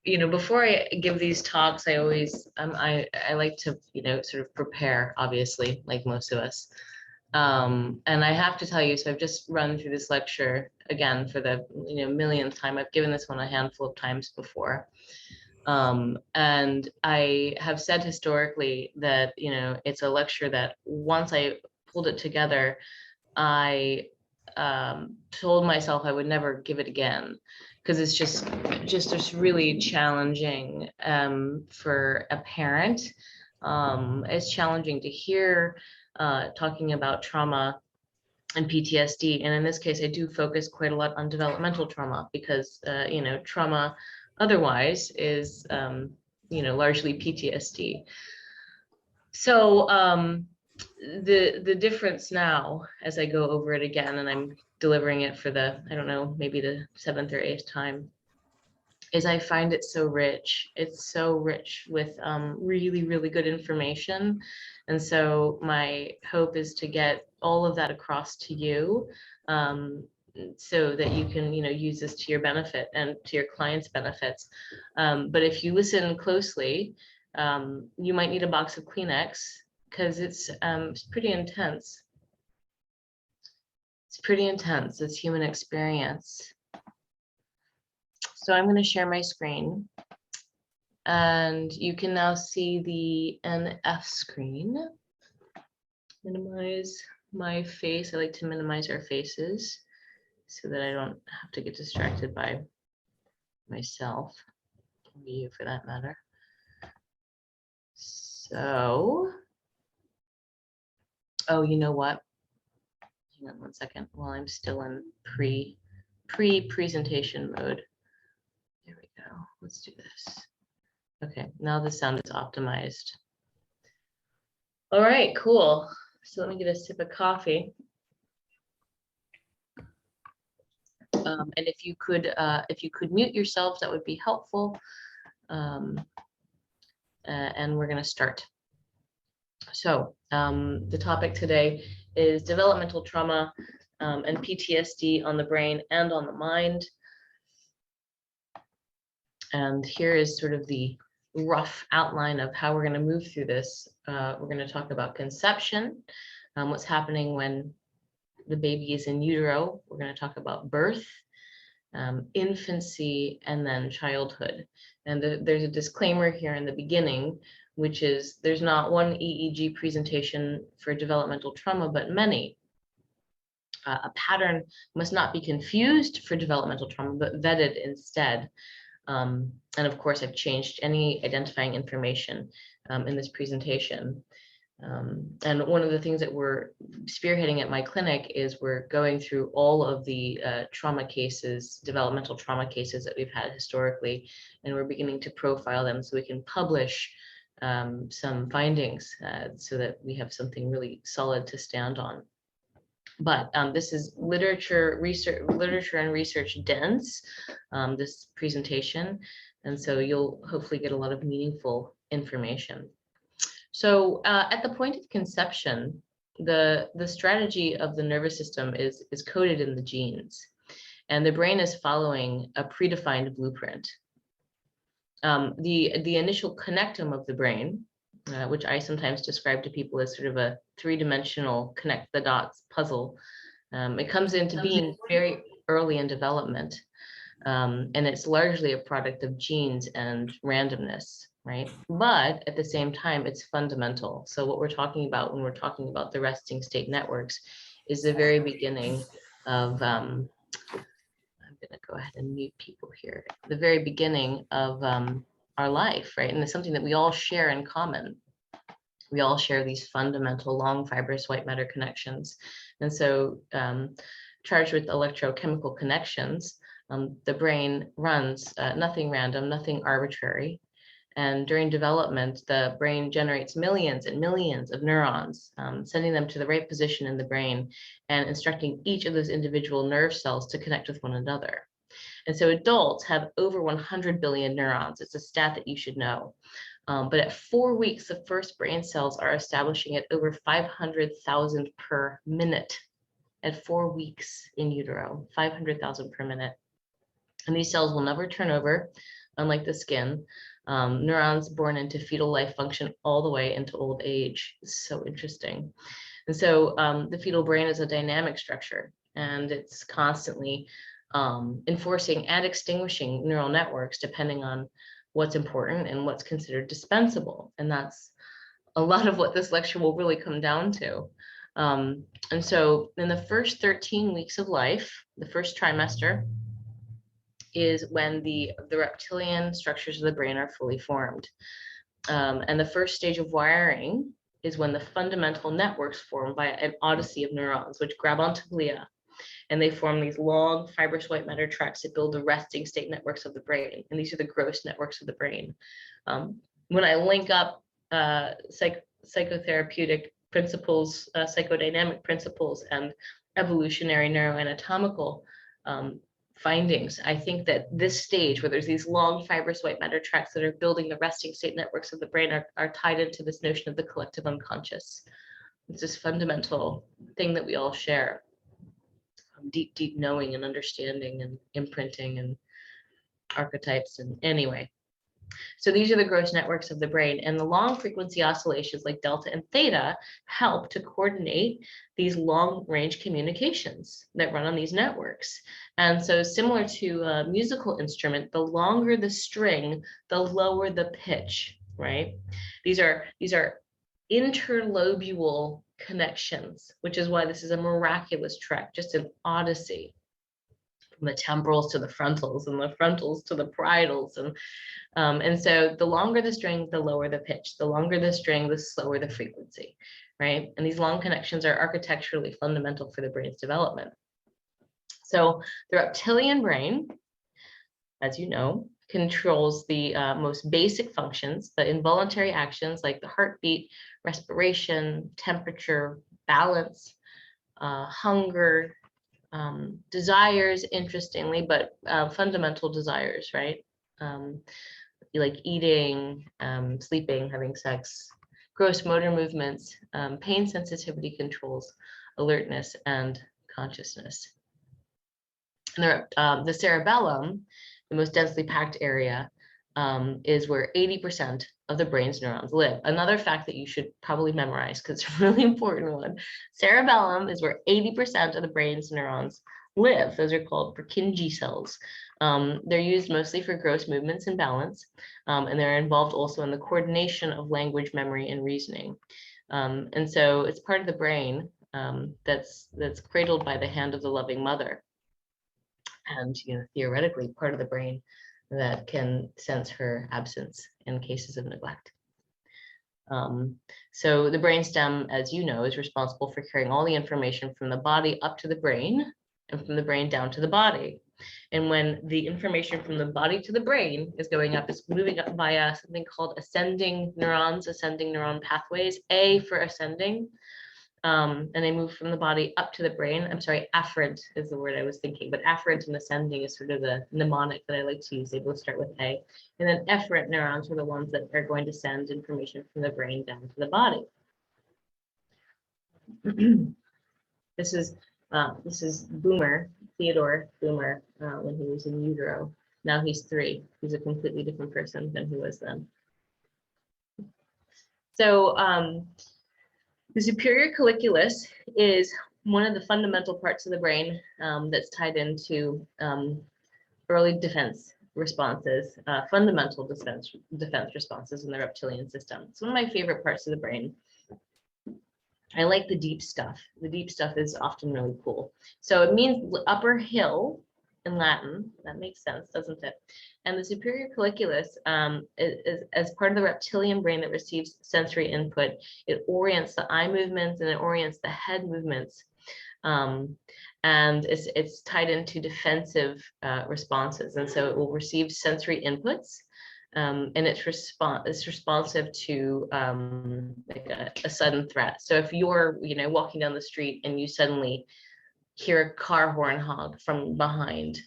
Before I give these talks, I always I like to sort of prepare, obviously, like most of us. And I have to tell you, so I've just run through this lecture again for the millionth time. I've given this one a handful of times before. And I have said historically that it's a lecture that once I pulled it together, I told myself I would never give it again, because it's just really challenging for a parent. It's challenging to hear talking about trauma and PTSD, and in this case, I do focus quite a lot on developmental trauma, because trauma otherwise is largely PTSD. So the difference now, as I go over it again, and I'm delivering it for the, I don't know, maybe the 7th or 8th time, is I find it so rich. It's so rich with really, really good information. And so my hope is to get all of that across to you, so that you can use this to your benefit and to your clients' benefits. But if you listen closely, you might need a box of Kleenex, because it's pretty intense. It's pretty intense. It's human experience. So I'm going to share my screen, and you can now see the NF screen. Minimize my face. I like to minimize our faces so that I don't have to get distracted by myself, or you for that matter. So, oh, you know what? Hang on one second while I'm still in pre-presentation mode. There we go. Let's do this. Okay, now the sound is optimized. All right, cool. So let me get a sip of coffee. And if you could mute yourselves, that would be helpful. And we're going to start. So the topic today is developmental trauma and PTSD on the brain and on the mind. And here is sort of the rough outline of how we're going to move through this. We're going to talk about conception, what's happening when the baby is in utero. We're going to talk about birth, infancy, and then childhood. And there's a disclaimer here in the beginning, which is there's not one EEG presentation for developmental trauma, but many. A pattern must not be confused for developmental trauma, but vetted instead. And of course, I've changed any identifying information in this presentation. And one of the things that we're spearheading at my clinic is we're going through all of the trauma cases, developmental trauma cases that we've had historically, and we're beginning to profile them so we can publish some findings so that we have something really solid to stand on. But this is literature and research dense, this presentation, and so you'll hopefully get a lot of meaningful information. So at the point of conception, the strategy of the nervous system is coded in the genes, and the brain is following a predefined blueprint. The initial connectome of the brain, which I sometimes describe to people as sort of a three-dimensional connect the dots puzzle, it comes into being very early in development, and it's largely a product of genes and randomness, right? But at the same time, it's fundamental. So what we're talking about when we're talking about the resting state networks is the very beginning of, I'm gonna go ahead and mute people here, the very beginning of our life, right? And it's something that we all share in common. We all share these fundamental long fibrous white matter connections. And so charged with electrochemical connections, the brain runs nothing random, nothing arbitrary. And during development, the brain generates millions and millions of neurons, sending them to the right position in the brain and instructing each of those individual nerve cells to connect with one another. And so adults have over 100 billion neurons. It's a stat that you should know. But at 4 weeks, the first brain cells are establishing at over 500,000 per minute. At 4 weeks in utero, 500,000 per minute. And these cells will never turn over, unlike the skin. Neurons born into fetal life function all the way into old age. It's so interesting. And so the fetal brain is a dynamic structure, and it's constantly enforcing and extinguishing neural networks depending on what's important and what's considered dispensable. And that's a lot of what this lecture will really come down to. And so in the first 13 weeks of life, the first trimester, is when the reptilian structures of the brain are fully formed. And the first stage of wiring is when the fundamental networks form by an odyssey of neurons, which grab onto glia, and they form these long fibrous white matter tracts that build the resting state networks of the brain. And these are the gross networks of the brain. When I link up psychotherapeutic principles, psychodynamic principles, and evolutionary neuroanatomical findings, I think that this stage where there's these long fibrous white matter tracts that are building the resting state networks of the brain are tied into this notion of the collective unconscious. It's this fundamental thing that we all share. Deep knowing and understanding and imprinting and archetypes. And anyway, so these are the gross networks of the brain, and the long frequency oscillations like delta and theta help to coordinate these long range communications that run on these networks. And so similar to a musical instrument, the longer the string, the lower the pitch, right? These are interlobule connections, which is why this is a miraculous trek, just an odyssey from the temporals to the frontals and the frontals to the parietals. And so the longer the string, the lower the pitch. The longer the string, the slower the frequency, right? And these long connections are architecturally fundamental for the brain's development. So the reptilian brain, as you know, controls the most basic functions, the involuntary actions like the heartbeat, respiration, temperature, balance, hunger, desires, interestingly, but fundamental desires, right? Like eating, sleeping, having sex, gross motor movements, pain sensitivity controls, alertness, and consciousness. And the cerebellum, the most densely packed area, is where 80% of the brain's neurons live. Another fact that you should probably memorize, because it's a really important one. Cerebellum is where 80% of the brain's neurons live. Those are called Purkinje cells. They're used mostly for gross movements and balance, and they're involved also in the coordination of language, memory, and reasoning. And so it's part of the brain that's cradled by the hand of the loving mother. And theoretically part of the brain that can sense her absence in cases of neglect. So the brainstem, as you know, is responsible for carrying all the information from the body up to the brain and from the brain down to the body. And when the information from the body to the brain is going up, it's moving up via something called ascending neurons, ascending neuron pathways, A for ascending. And they move from the body up to the brain. I'm sorry, afferent is the word I was thinking, but afferent and ascending is sort of the mnemonic that I like to use. They both start with A. And then efferent neurons are the ones that are going to send information from the brain down to the body. This is Boomer, Theodore Boomer, when he was in utero. Now he's 3. He's a completely different person than he was then. So the superior colliculus is one of the fundamental parts of the brain that's tied into early defense responses, fundamental defense responses in the reptilian system. It's one of my favorite parts of the brain. I like the deep stuff. The deep stuff is often really cool. So it means upper hill in Latin. That makes sense, doesn't it? And the superior colliculus is as part of the reptilian brain that receives sensory input. It orients the eye movements and it orients the head movements. And it's tied into defensive responses. And so it will receive sensory inputs. And it's responsive to like a sudden threat. So if you're walking down the street and you suddenly hear a car horn honk from behind,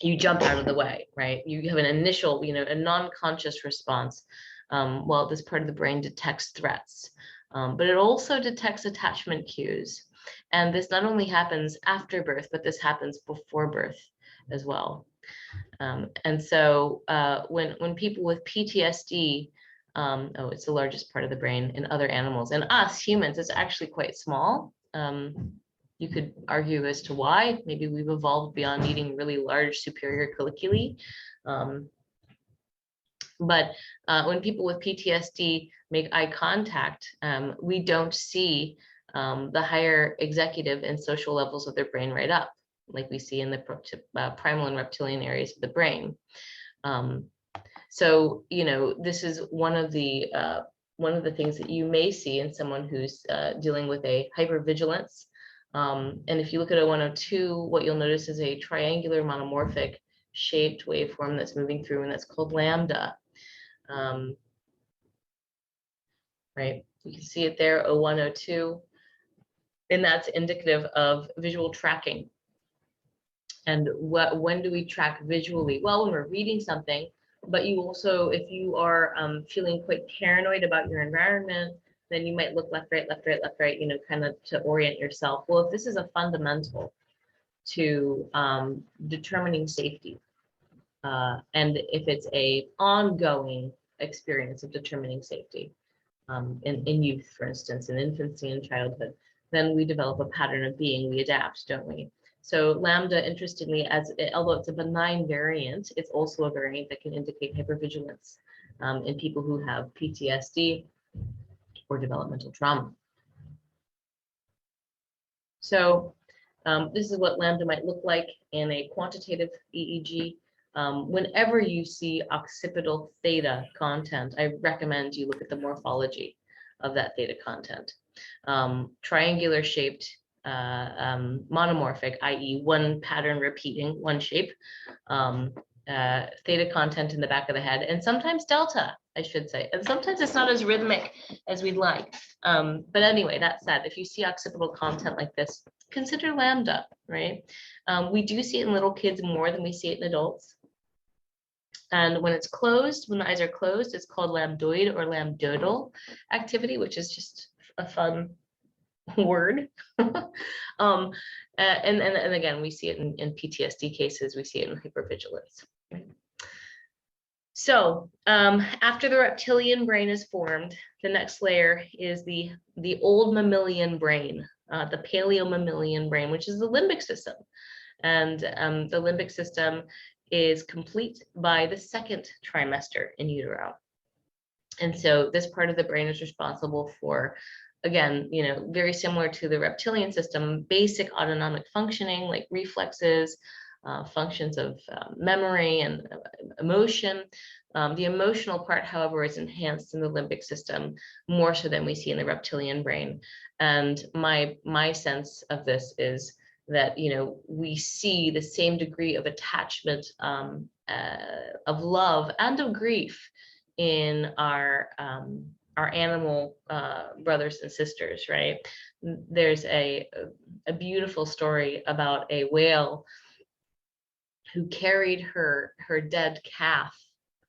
you jump out of the way, right? You have an initial, a non-conscious response while this part of the brain detects threats. But it also detects attachment cues. And this not only happens after birth, but this happens before birth as well. And so when people with PTSD, it's the largest part of the brain in other animals, and us humans, it's actually quite small. You could argue as to why. Maybe we've evolved beyond needing really large superior colliculi. But when people with PTSD make eye contact, we don't see the higher executive and social levels of their brain right up, like we see in the primal and reptilian areas of the brain. So, this is one of the things that you may see in someone who's dealing with a hypervigilance. And if you look at a 102, what you'll notice is a triangular monomorphic shaped waveform that's moving through, and that's called lambda. Right, you can see it there, 0102, and that's indicative of visual tracking. And when do we track visually? Well, when we're reading something, but you also, if you are feeling quite paranoid about your environment, then you might look left, right, left, right, left, right, kind of to orient yourself. Well, if this is a fundamental to determining safety, and if it's a ongoing experience of determining safety, in youth, for instance, in infancy and childhood, then we develop a pattern of being, we adapt, don't we? So lambda, interestingly, although it's a benign variant, it's also a variant that can indicate hypervigilance in people who have PTSD or developmental trauma. So this is what lambda might look like in a quantitative EEG. Whenever you see occipital theta content, I recommend you look at the morphology of that theta content. Triangular shaped, monomorphic, i.e. one pattern repeating, one shape, theta content in the back of the head, and sometimes delta, I should say. And sometimes it's not as rhythmic as we'd like. But anyway, that said, if you see occipital content like this, consider lambda, right? We do see it in little kids more than we see it in adults. And when it's closed, when the eyes are closed, it's called lambdoid or lambdodal activity, which is just a fun word. And again, we see it in PTSD cases, we see it in hypervigilance. So after the reptilian brain is formed, the next layer is the old mammalian brain, the paleomammalian brain, which is the limbic system. And the limbic system is complete by the second trimester in utero. And so this part of the brain is responsible for, again, very similar to the reptilian system, basic autonomic functioning like reflexes, functions of memory and emotion. The emotional part, however, is enhanced in the limbic system more so than we see in the reptilian brain. And my sense of this is that we see the same degree of attachment, of love and of grief in our animal brothers and sisters, right? There's a beautiful story about a whale who carried her dead calf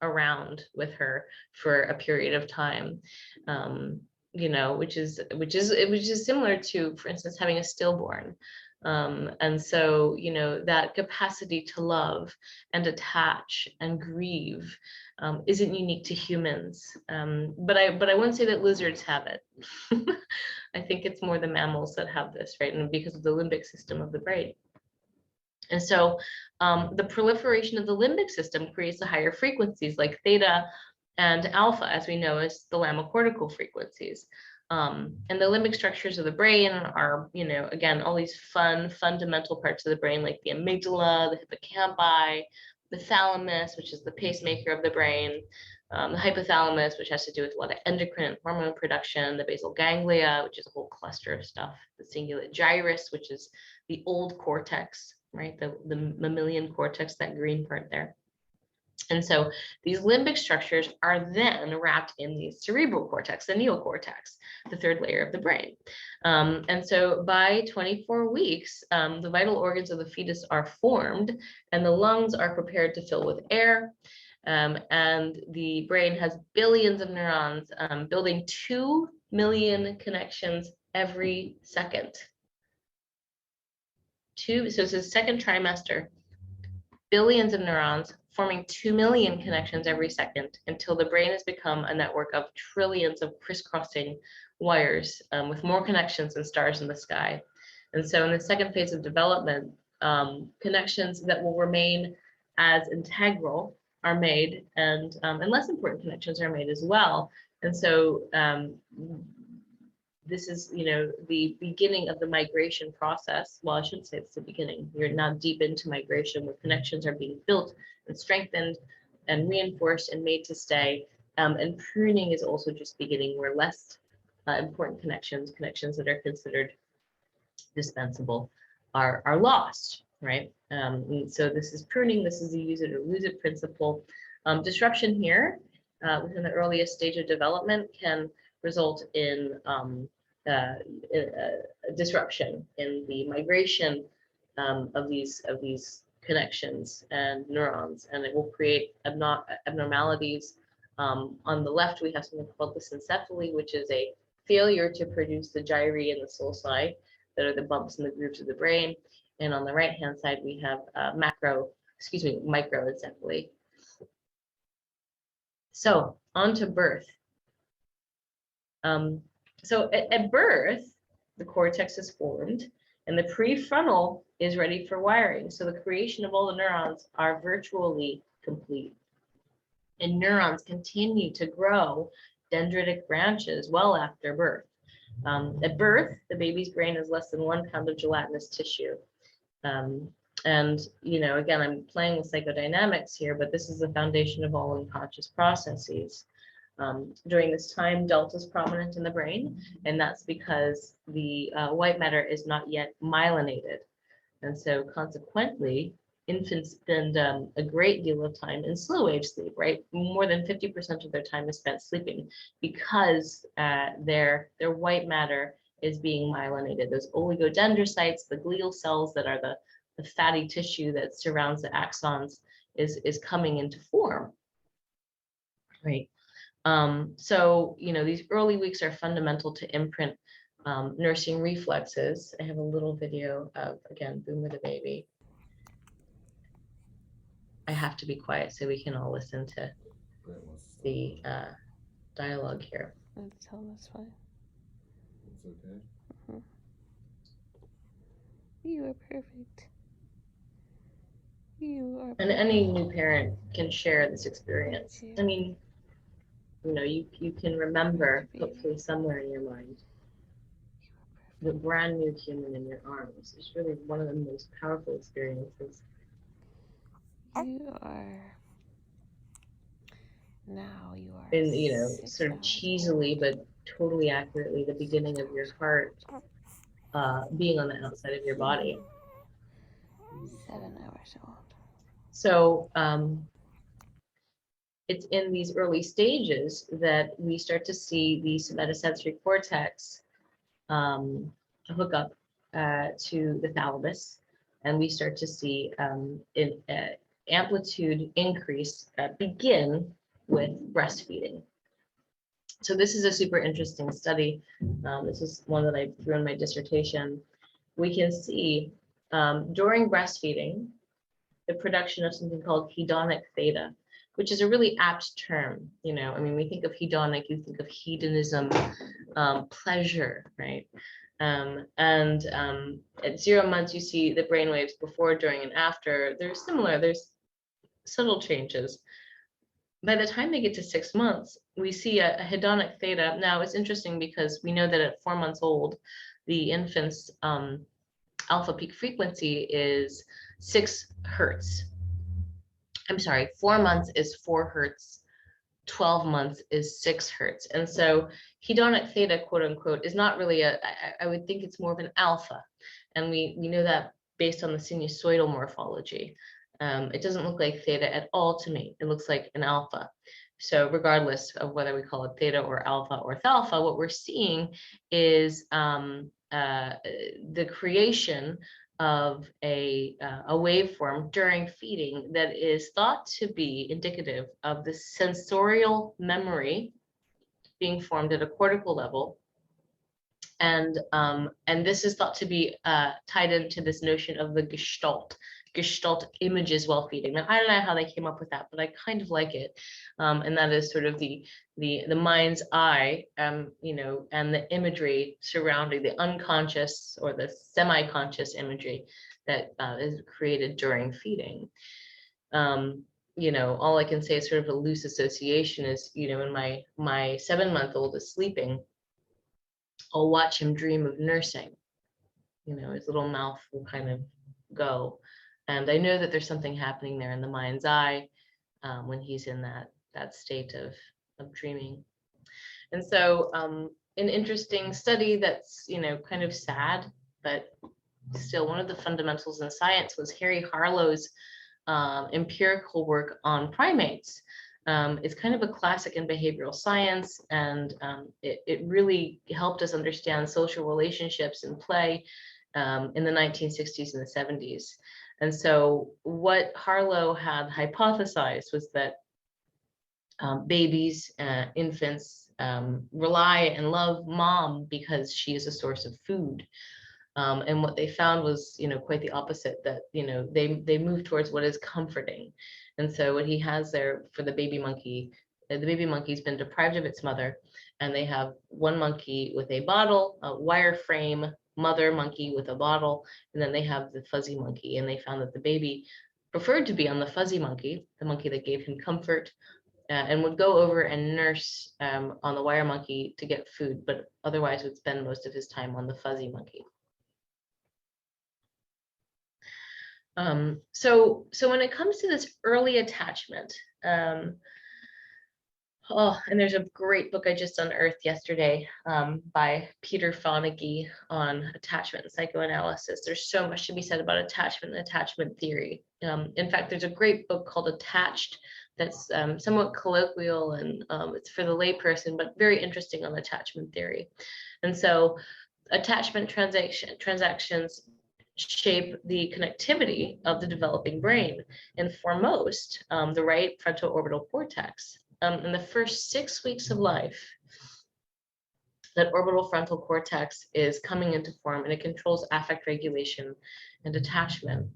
around with her for a period of time, which is similar to, for instance, having a stillborn. And so, that capacity to love and attach and grieve isn't unique to humans. But I wouldn't say that lizards have it. I think it's more the mammals that have this, right? And because of the limbic system of the brain. And so the proliferation of the limbic system creates the higher frequencies like theta and alpha, as we know, as the lambda-cortical frequencies. And the limbic structures of the brain are, again, all these fundamental parts of the brain, like the amygdala, the hippocampi, the thalamus, which is the pacemaker of the brain, the hypothalamus, which has to do with a lot of endocrine and hormone production, the basal ganglia, which is a whole cluster of stuff, the cingulate gyrus, which is the old cortex, right? The mammalian cortex, that green part there. And so these limbic structures are then wrapped in the cerebral cortex, the neocortex, the third layer of the brain. And so by 24 weeks, the vital organs of the fetus are formed and the lungs are prepared to fill with air. And the brain has billions of neurons building 2 million connections every second. So it's the second trimester. billions of neurons forming 2 million connections every second until the brain has become a network of trillions of crisscrossing wires with more connections than stars in the sky. And so in the second phase of development, connections that will remain as integral are made, and less important connections are made as well. And so this is, the beginning of the migration process. Well, I shouldn't say it's the beginning. You're now deep into migration where connections are being built and strengthened and reinforced and made to stay. And pruning is also just beginning, where less important connections that are considered dispensable are lost, right? So this is pruning. This is the use it or lose it principle. Disruption here within the earliest stage of development can result in disruption in the migration of these connections and neurons, and it will create abnormalities. On the left, we have something called lissencephaly, which is a failure to produce the gyri and the sulci that are the bumps and the grooves of the brain. And on the right-hand side, we have microencephaly. So on to birth. So at birth, the cortex is formed and the prefrontal is ready for wiring. So the creation of all the neurons are virtually complete. And neurons continue to grow dendritic branches well after birth. At birth, the baby's brain is less than 1 pound of gelatinous tissue. And, again, I'm playing with psychodynamics here, but this is the foundation of all unconscious processes. During this time, delta is prominent in the brain, and that's because the white matter is not yet myelinated. And so consequently, infants spend a great deal of time in slow wave sleep, right? More than 50% of their time is spent sleeping because their white matter is being myelinated. Those oligodendrocytes, the glial cells that are the fatty tissue that surrounds the axons is coming into form, right? So, these early weeks are fundamental to imprint nursing reflexes. I have a little video of, again, Boomer the baby. I have to be quiet so we can all listen to the dialogue here. Tell him that's fine. It's okay. Mm-hmm. You are perfect. You are perfect. And any new parent can share this experience. I mean, you can remember, hopefully somewhere in your mind, the brand new human in your arms. It's really one of the most powerful experiences. You are. Now you are. And sort of cheesily but totally accurately, the beginning of your heart being on the outside of your body. 7 hours old. So it's in these early stages that we start to see the somatosensory cortex hook up to the thalamus, and we start to see amplitude increase begin with breastfeeding. So this is a super interesting study. This is one that I threw in my dissertation. We can see during breastfeeding, the production of something called hedonic theta, which is a really apt term. We think of hedonic, you think of hedonism, pleasure, right? And at 0 months, you see the brain waves before, during, and after. They're similar, there's subtle changes. By the time they get to 6 months, we see a hedonic theta. Now, it's interesting because we know that at 4 months old, the infant's alpha peak frequency is 6 hertz. I'm sorry, 4 months is 4 hertz, 12 months is 6 hertz. And so hedonic theta, quote unquote, is not really I would think it's more of an alpha. And we know that based on the sinusoidal morphology. It doesn't look like theta at all to me. It looks like an alpha. So regardless of whether we call it theta or alpha or thalpha, what we're seeing is the creation of a waveform during feeding that is thought to be indicative of the sensorial memory being formed at a cortical level. And this is thought to be tied into this notion of the Gestalt. gestalt images while feeding. Now, I don't know how they came up with that, but I kind of like it. And that is sort of the mind's eye, you know, and the imagery surrounding the unconscious or the semi-conscious imagery that is created during feeding. You know, all I can say is sort of a loose association is, you know, when my 7-month-old is sleeping, I'll watch him dream of nursing. You know, his little mouth will kind of go. And I know that there's something happening there in the mind's eye when he's in that state of dreaming. And so an interesting study that's, you know, kind of sad, but still one of the fundamentals in science was Harry Harlow's empirical work on primates. It's kind of a classic in behavioral science, and it really helped us understand social relationships and play in the 1960s and the 70s. And so what Harlow had hypothesized was that babies, infants rely and love mom because she is a source of food. And what they found was, you know, quite the opposite, that, you know, they move towards what is comforting. And so what he has there for the baby monkey, the baby monkey's been deprived of its mother, and they have one monkey with a bottle, a wireframe mother monkey with a bottle, and then they have the fuzzy monkey. And they found that the baby preferred to be on the fuzzy monkey, the monkey that gave him comfort, and would go over and nurse on the wire monkey to get food, but otherwise would spend most of his time on the fuzzy monkey. So when it comes to this early attachment, and there's a great book I just unearthed yesterday by Peter Fonagy on attachment and psychoanalysis. There's so much to be said about attachment and attachment theory. In fact, there's a great book called Attached that's somewhat colloquial, and it's for the layperson, but very interesting on attachment theory. And so attachment transactions shape the connectivity of the developing brain, and foremost, the right frontal orbital cortex. In the first 6 weeks of life, that orbital frontal cortex is coming into form, and it controls affect regulation and attachment.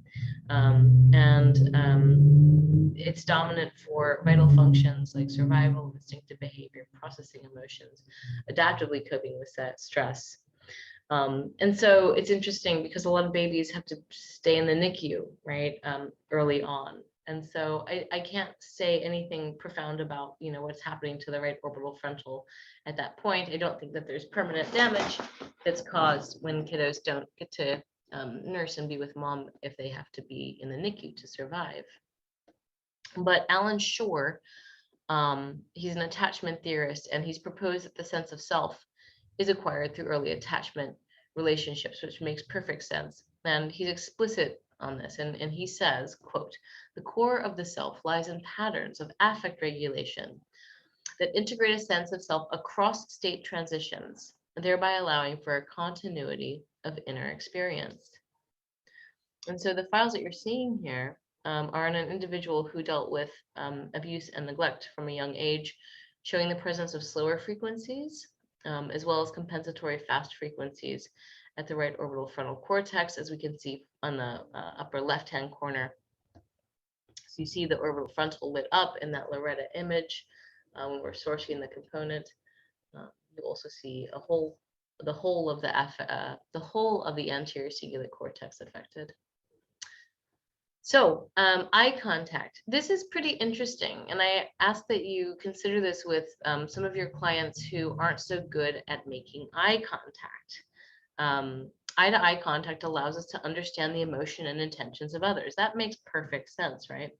It's dominant for vital functions like survival, instinctive behavior, processing emotions, adaptively coping with stress. And so it's interesting because a lot of babies have to stay in the NICU, right, early on. And so I can't say anything profound about, you know, what's happening to the right orbital frontal at that point. I don't think that there's permanent damage that's caused when kiddos don't get to nurse and be with mom if they have to be in the NICU to survive. But Alan Shore, he's an attachment theorist, and he's proposed that the sense of self is acquired through early attachment relationships, which makes perfect sense. And he's explicit on this, and he says, quote, "The core of the self lies in patterns of affect regulation that integrate a sense of self across state transitions, thereby allowing for a continuity of inner experience." And so the files that you're seeing here are on an individual who dealt with abuse and neglect from a young age, showing the presence of slower frequencies, as well as compensatory fast frequencies at the right orbital frontal cortex, as we can see on the upper left-hand corner. So you see the orbital frontal lit up in that Loretta image when we're sourcing the component. You also see the whole of the anterior cingulate cortex affected. So eye contact. This is pretty interesting, and I ask that you consider this with some of your clients who aren't so good at making eye contact. Eye-to-eye contact allows us to understand the emotion and intentions of others. That makes perfect sense, right?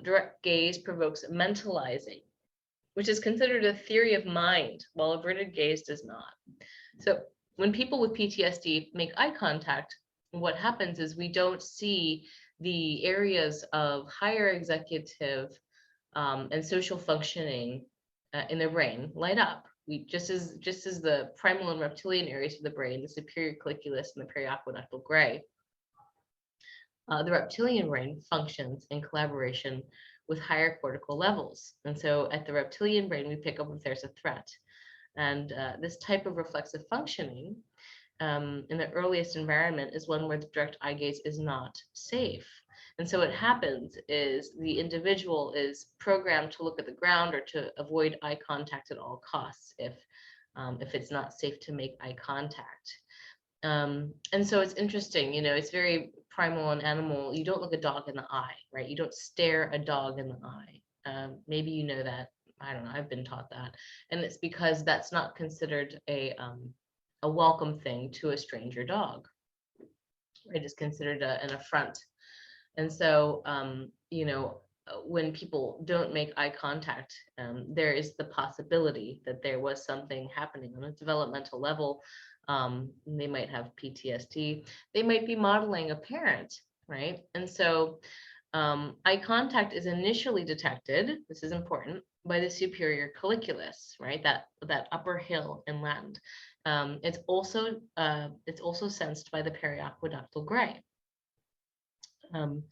Direct gaze provokes mentalizing, which is considered a theory of mind, while averted gaze does not. So when people with PTSD make eye contact, what happens is we don't see the areas of higher executive and social functioning in their brain light up. We just as the primal and reptilian areas of the brain, the superior colliculus and the periaqueductal gray, the reptilian brain functions in collaboration with higher cortical levels. And so at the reptilian brain, we pick up if there's a threat. And this type of reflexive functioning in the earliest environment is one where the direct eye gaze is not safe. And so what happens is the individual is programmed to look at the ground or to avoid eye contact at all costs if it's not safe to make eye contact. And so it's interesting, it's very primal and animal. You don't look a dog in the eye, right? You don't stare a dog in the eye. Maybe you know that. I don't know. I've been taught that, and it's because that's not considered a welcome thing to a stranger dog. Right? It's considered an affront. And so, when people don't make eye contact, there is the possibility that there was something happening on a developmental level. They might have PTSD. They might be modeling a parent, right? And so eye contact is initially detected, this is important, by the superior colliculus, right? That upper hill in Latin. It's also sensed by the periaqueductal gray. And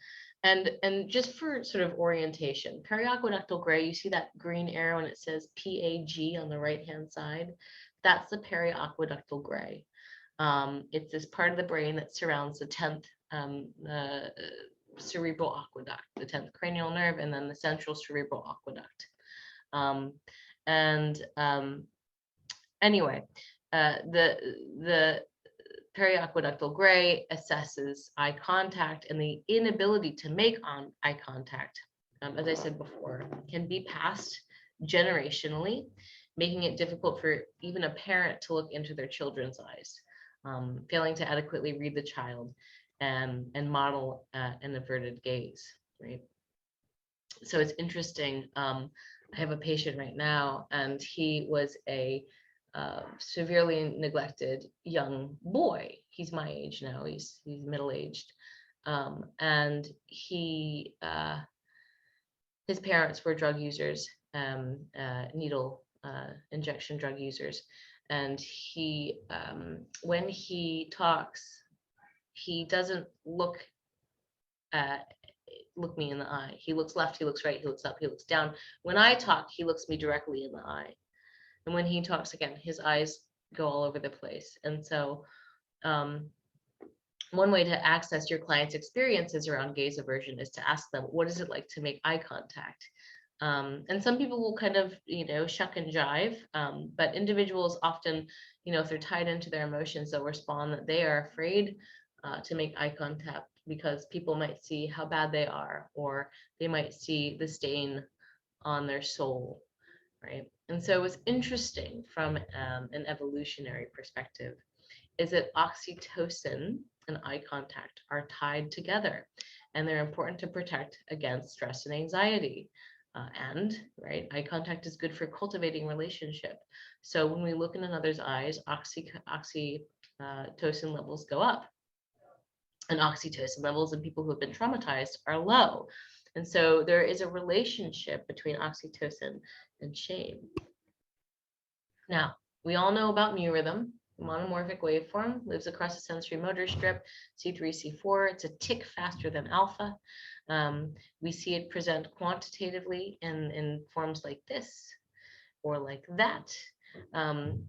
just for sort of orientation, periaqueductal gray, you see that green arrow and it says PAG on the right-hand side. That's the periaqueductal gray. It's this part of the brain that surrounds the 10th cerebral aqueduct, the 10th cranial nerve, and then the central cerebral aqueduct. Anyway, the periaqueductal gray assesses eye contact, and the inability to make eye contact, as I said before, can be passed generationally, making it difficult for even a parent to look into their children's eyes, failing to adequately read the child and model an averted gaze, right? So it's interesting. I have a patient right now, and he was a severely neglected young boy. He's my age now. He's middle-aged, and his parents were drug users, needle injection drug users, and he when he talks, he doesn't look me in the eye. He looks left, he looks right, he looks up, he looks down. When I talk, he looks me directly in the eye. And when he talks again, his eyes go all over the place. And so one way to access your client's experiences around gaze aversion is to ask them, what is it like to make eye contact? And some people will kind of, shuck and jive, but individuals often, if they're tied into their emotions, they'll respond that they are afraid to make eye contact because people might see how bad they are, or they might see the stain on their soul, right? And so what's interesting from an evolutionary perspective is that oxytocin and eye contact are tied together, and they're important to protect against stress and anxiety. Right, eye contact is good for cultivating relationship. So when we look in another's eyes, oxytocin levels go up, and oxytocin levels in people who have been traumatized are low. And so there is a relationship between oxytocin and shame. Now, we all know about mu rhythm, monomorphic waveform, lives across the sensory motor strip, C3, C4. It's a tick faster than alpha. We see it present quantitatively in forms like this or like that.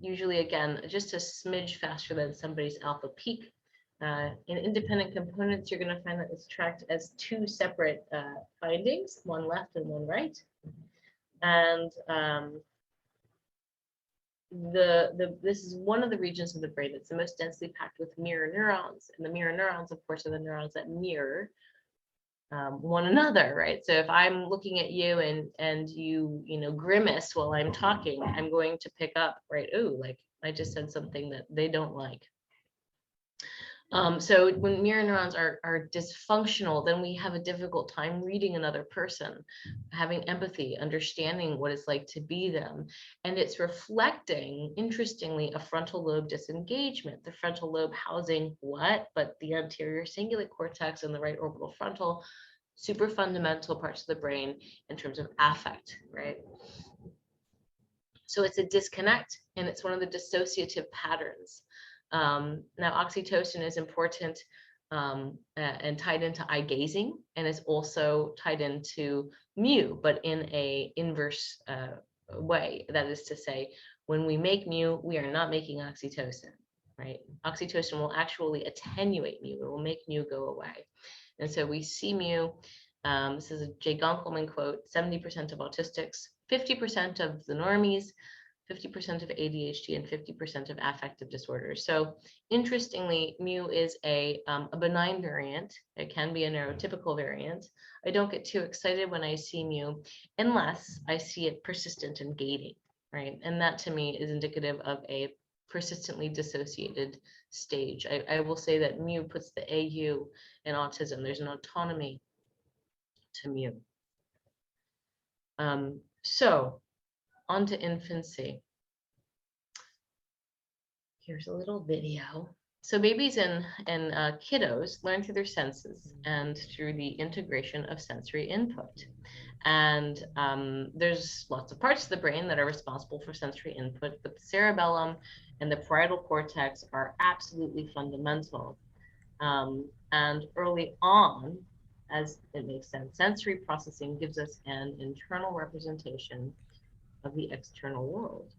Usually, again, just a smidge faster than somebody's alpha peak. In independent components, you're going to find that it's tracked as two separate findings, one left and one right. And this is one of the regions of the brain that's the most densely packed with mirror neurons. And the mirror neurons, of course, are the neurons that mirror one another, right? So if I'm looking at you and you grimace while I'm talking, I'm going to pick up, right? Oh, like I just said something that they don't like. So when mirror neurons are dysfunctional, then we have a difficult time reading another person, having empathy, understanding what it's like to be them. And it's reflecting, interestingly, a frontal lobe disengagement. The frontal lobe housing what? But the anterior cingulate cortex and the right orbital frontal, super fundamental parts of the brain in terms of affect, right? So it's a disconnect, and it's one of the dissociative patterns. Now, oxytocin is important and tied into eye gazing, and is also tied into mu, but in a inverse way. That is to say, when we make mu, we are not making oxytocin, right? Oxytocin will actually attenuate mu. It will make mu go away. And so we see mu, this is a Jay Gonkelman quote, 70% of autistics, 50% of the normies, 50% of ADHD, and 50% of affective disorders. So interestingly, mu is a benign variant. It can be a neurotypical variant. I don't get too excited when I see mu unless I see it persistent and gating, right? And that to me is indicative of a persistently dissociated stage. I will say that mu puts the AU in autism. There's an autonomy to mu. So on to infancy. Here's a little video. So babies and kiddos learn through their senses and through the integration of sensory input. And there's lots of parts of the brain that are responsible for sensory input, but the cerebellum and the parietal cortex are absolutely fundamental. And early on, as it makes sense, sensory processing gives us an internal representation of the external world.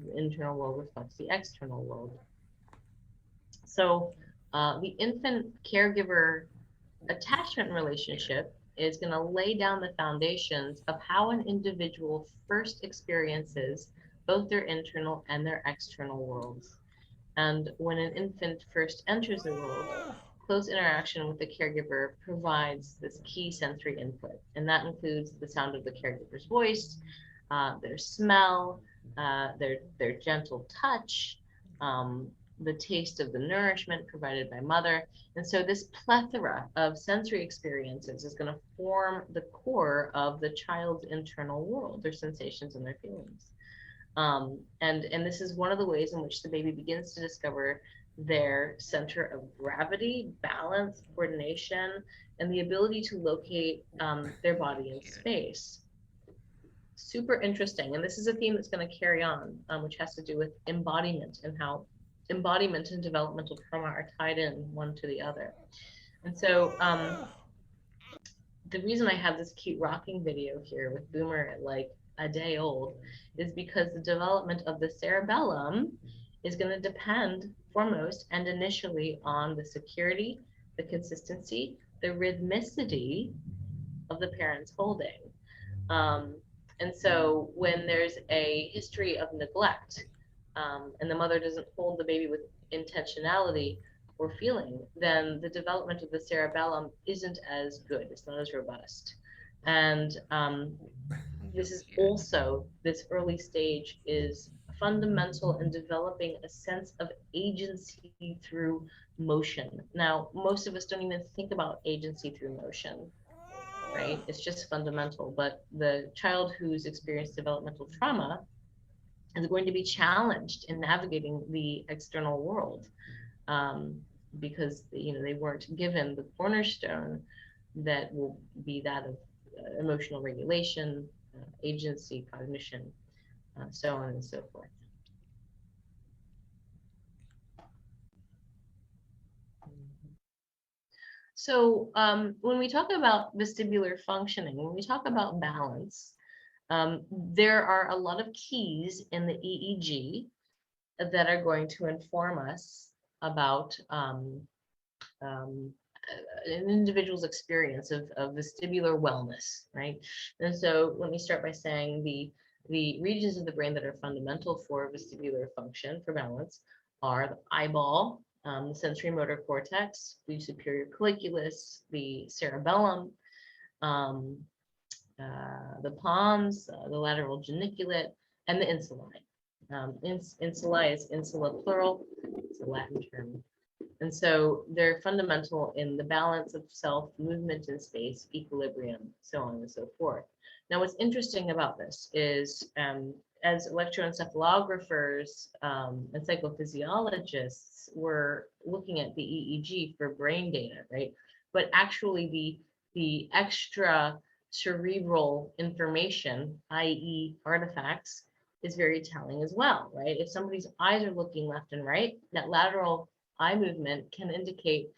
The internal world reflects the external world. So the infant caregiver attachment relationship is going to lay down the foundations of how an individual first experiences both their internal and their external worlds. And when an infant first enters the world, close interaction with the caregiver provides this key sensory input. And that includes the sound of the caregiver's voice, their smell, their gentle touch, the taste of the nourishment provided by mother. And so this plethora of sensory experiences is going to form the core of the child's internal world, their sensations and their feelings. And this is one of the ways in which the baby begins to discover their center of gravity, balance, coordination, and the ability to locate their body in space. Super interesting. And this is a theme that's going to carry on, which has to do with embodiment and how embodiment and developmental trauma are tied in one to the other. And so the reason I have this cute rocking video here with Boomer at like a day old is because the development of the cerebellum is going to depend foremost and initially on the security, the consistency, the rhythmicity of the parents holding. And so when there's a history of neglect and the mother doesn't hold the baby with intentionality or feeling, then the development of the cerebellum isn't as good. It's not as robust. And this is also, this early stage is fundamental in developing a sense of agency through motion. Now, most of us don't even think about agency through motion, right? It's just fundamental. But the child who's experienced developmental trauma is going to be challenged in navigating the external world because they weren't given the cornerstone that will be that of emotional regulation, agency, cognition, so on and so forth. So when we talk about vestibular functioning, when we talk about balance, there are a lot of keys in the EEG that are going to inform us about an individual's experience of vestibular wellness, right? And so let me start by saying the regions of the brain that are fundamental for vestibular function, for balance, are the eyeball, the sensory motor cortex, the superior colliculus, the cerebellum, the pons, the lateral geniculate, and the insulae. Insulae is insula plural, it's a Latin term. And so they're fundamental in the balance of self, movement in space, equilibrium, so on and so forth. Now, what's interesting about this is as electroencephalographers and psychophysiologists were looking at the EEG for brain data, right? But actually the extra cerebral information, i.e. artifacts, is very telling as well, right? If somebody's eyes are looking left and right, that lateral eye movement can indicate,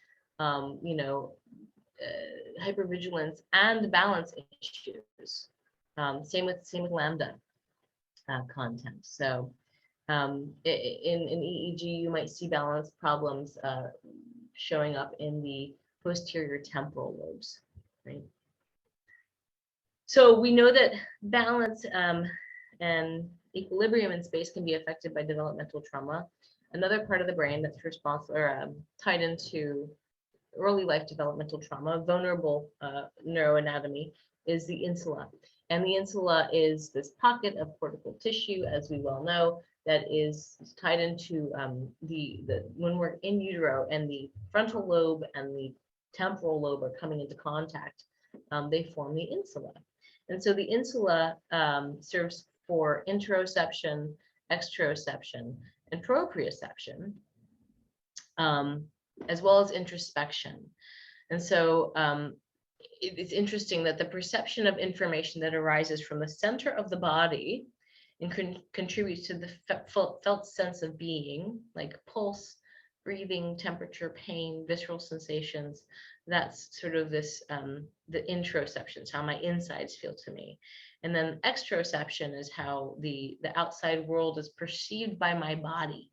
hypervigilance and balance issues. Same with lambda content. So in EEG, you might see balance problems showing up in the posterior temporal lobes, right? So we know that balance and equilibrium in space can be affected by developmental trauma. Another part of the brain that's responsible or tied into early life developmental trauma, vulnerable neuroanatomy, is the insula. And the insula is this pocket of cortical tissue, as we well know, that is tied into the when we're in utero and the frontal lobe and the temporal lobe are coming into contact, they form the insula. And so the insula serves for interoception, exteroception, and proprioception, as well as introspection. And so it's interesting that the perception of information that arises from the center of the body and contributes to the felt sense of being, like pulse, breathing, temperature, pain, visceral sensations. That's sort of this, the interoception, how my insides feel to me. And then exteroception is how the outside world is perceived by my body.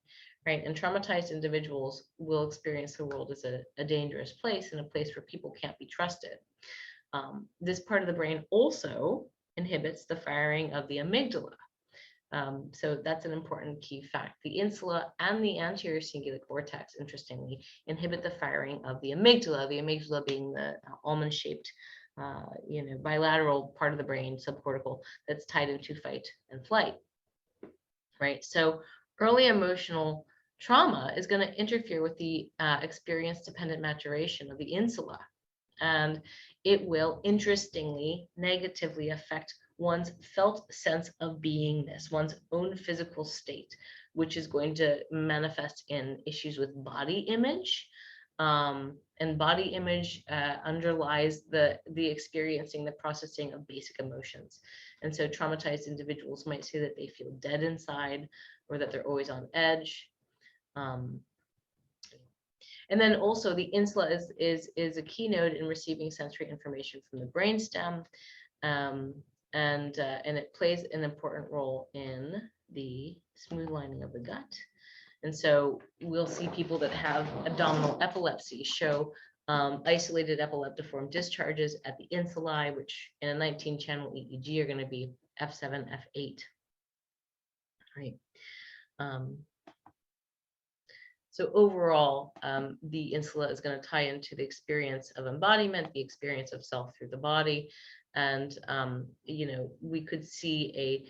Right, and traumatized individuals will experience the world as a dangerous place and a place where people can't be trusted. This part of the brain also inhibits the firing of the amygdala. So that's an important key fact. The insula and the anterior cingulate cortex, interestingly, inhibit the firing of the amygdala being the almond-shaped, bilateral part of the brain, subcortical, that's tied into fight and flight. Right, so early emotional trauma is going to interfere with the experience-dependent maturation of the insula, and it will, interestingly, negatively affect one's felt sense of beingness, one's own physical state, which is going to manifest in issues with body image. And body image underlies the experiencing, the processing of basic emotions. And so traumatized individuals might say that they feel dead inside, or that they're always on edge. And then also the insula is a key node in receiving sensory information from the brainstem, and it plays an important role in the smooth lining of the gut. And so we'll see people that have abdominal epilepsy show isolated epileptiform discharges at the insulae, which in a 19-channel EEG are going to be F7, F8. Right. So overall, the insula is going to tie into the experience of embodiment, the experience of self through the body. And, we could see a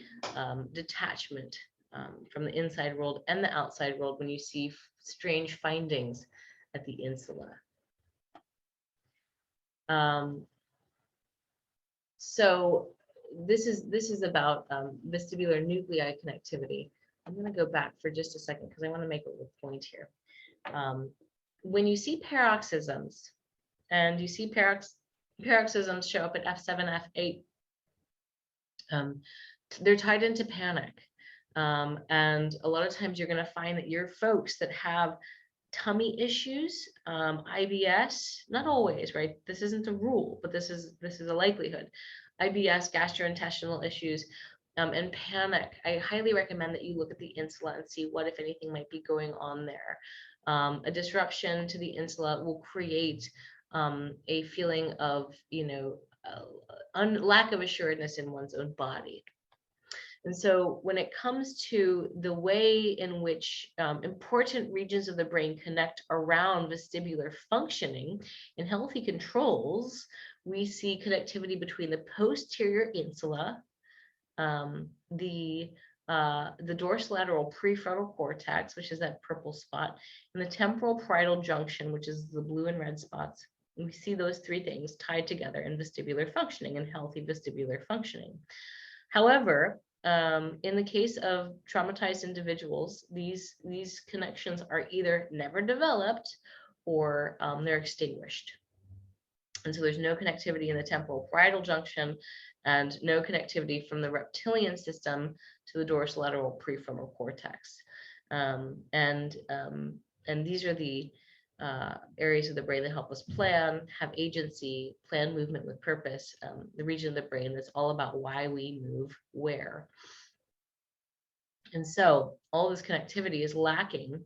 detachment from the inside world and the outside world when you see strange findings at the insula. So this is about vestibular nuclei connectivity. I'm going to go back for just a second because I want to make a little point here. When you see paroxysms, and you see paroxysms show up at F7, F8, they're tied into panic. And a lot of times you're going to find that your folks that have tummy issues, IBS, not always, right? This isn't a rule, but this is a likelihood. IBS, gastrointestinal issues, and panic. I highly recommend that you look at the insula and see what, if anything, might be going on there. A disruption to the insula will create a feeling of, lack of assuredness in one's own body. And so when it comes to the way in which important regions of the brain connect around vestibular functioning in healthy controls, we see connectivity between the posterior insula, the dorsolateral prefrontal cortex, which is that purple spot, and the temporal parietal junction, which is the blue and red spots. And we see those three things tied together in vestibular functioning and healthy vestibular functioning. However, in the case of traumatized individuals, these connections are either never developed or they're extinguished. And so there's no connectivity in the temporal parietal junction and no connectivity from the reptilian system to the dorsolateral prefrontal cortex. And these are the areas of the brain that help us plan, have agency, plan movement with purpose, the region of the brain that's all about why we move where. And so all this connectivity is lacking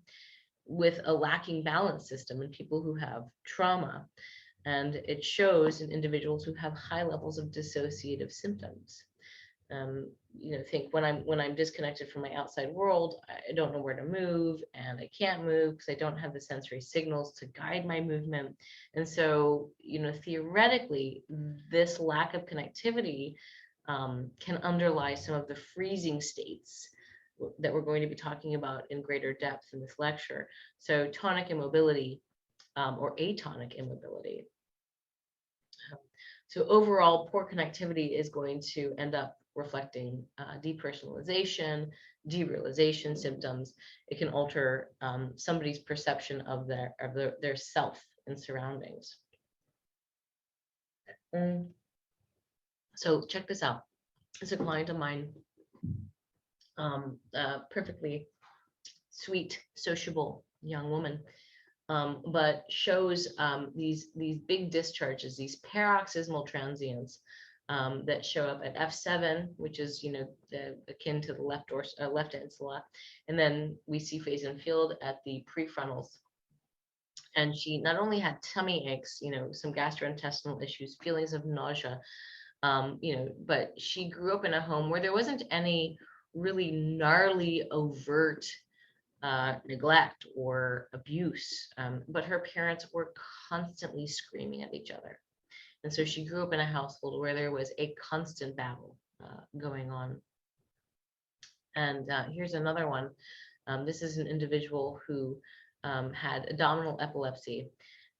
with a lacking balance system in people who have trauma. And it shows in individuals who have high levels of dissociative symptoms. Think when I'm disconnected from my outside world, I don't know where to move, and I can't move because I don't have the sensory signals to guide my movement. And so, theoretically, this lack of connectivity can underlie some of the freezing states that we're going to be talking about in greater depth in this lecture. So tonic immobility, or atonic immobility. So overall, poor connectivity is going to end up reflecting depersonalization, derealization symptoms. It can alter somebody's perception of their self and surroundings. So check this out. It's a client of mine, perfectly sweet, sociable young woman, but shows these big discharges, these paroxysmal transients that show up at F7, which is akin to the left insula, and then we see phase and field at the prefrontals. And she not only had tummy aches, some gastrointestinal issues, feelings of nausea, but she grew up in a home where there wasn't any really gnarly, overt neglect or abuse, but her parents were constantly screaming at each other. And so she grew up in a household where there was a constant battle going on. And here's another one. This is an individual who had abdominal epilepsy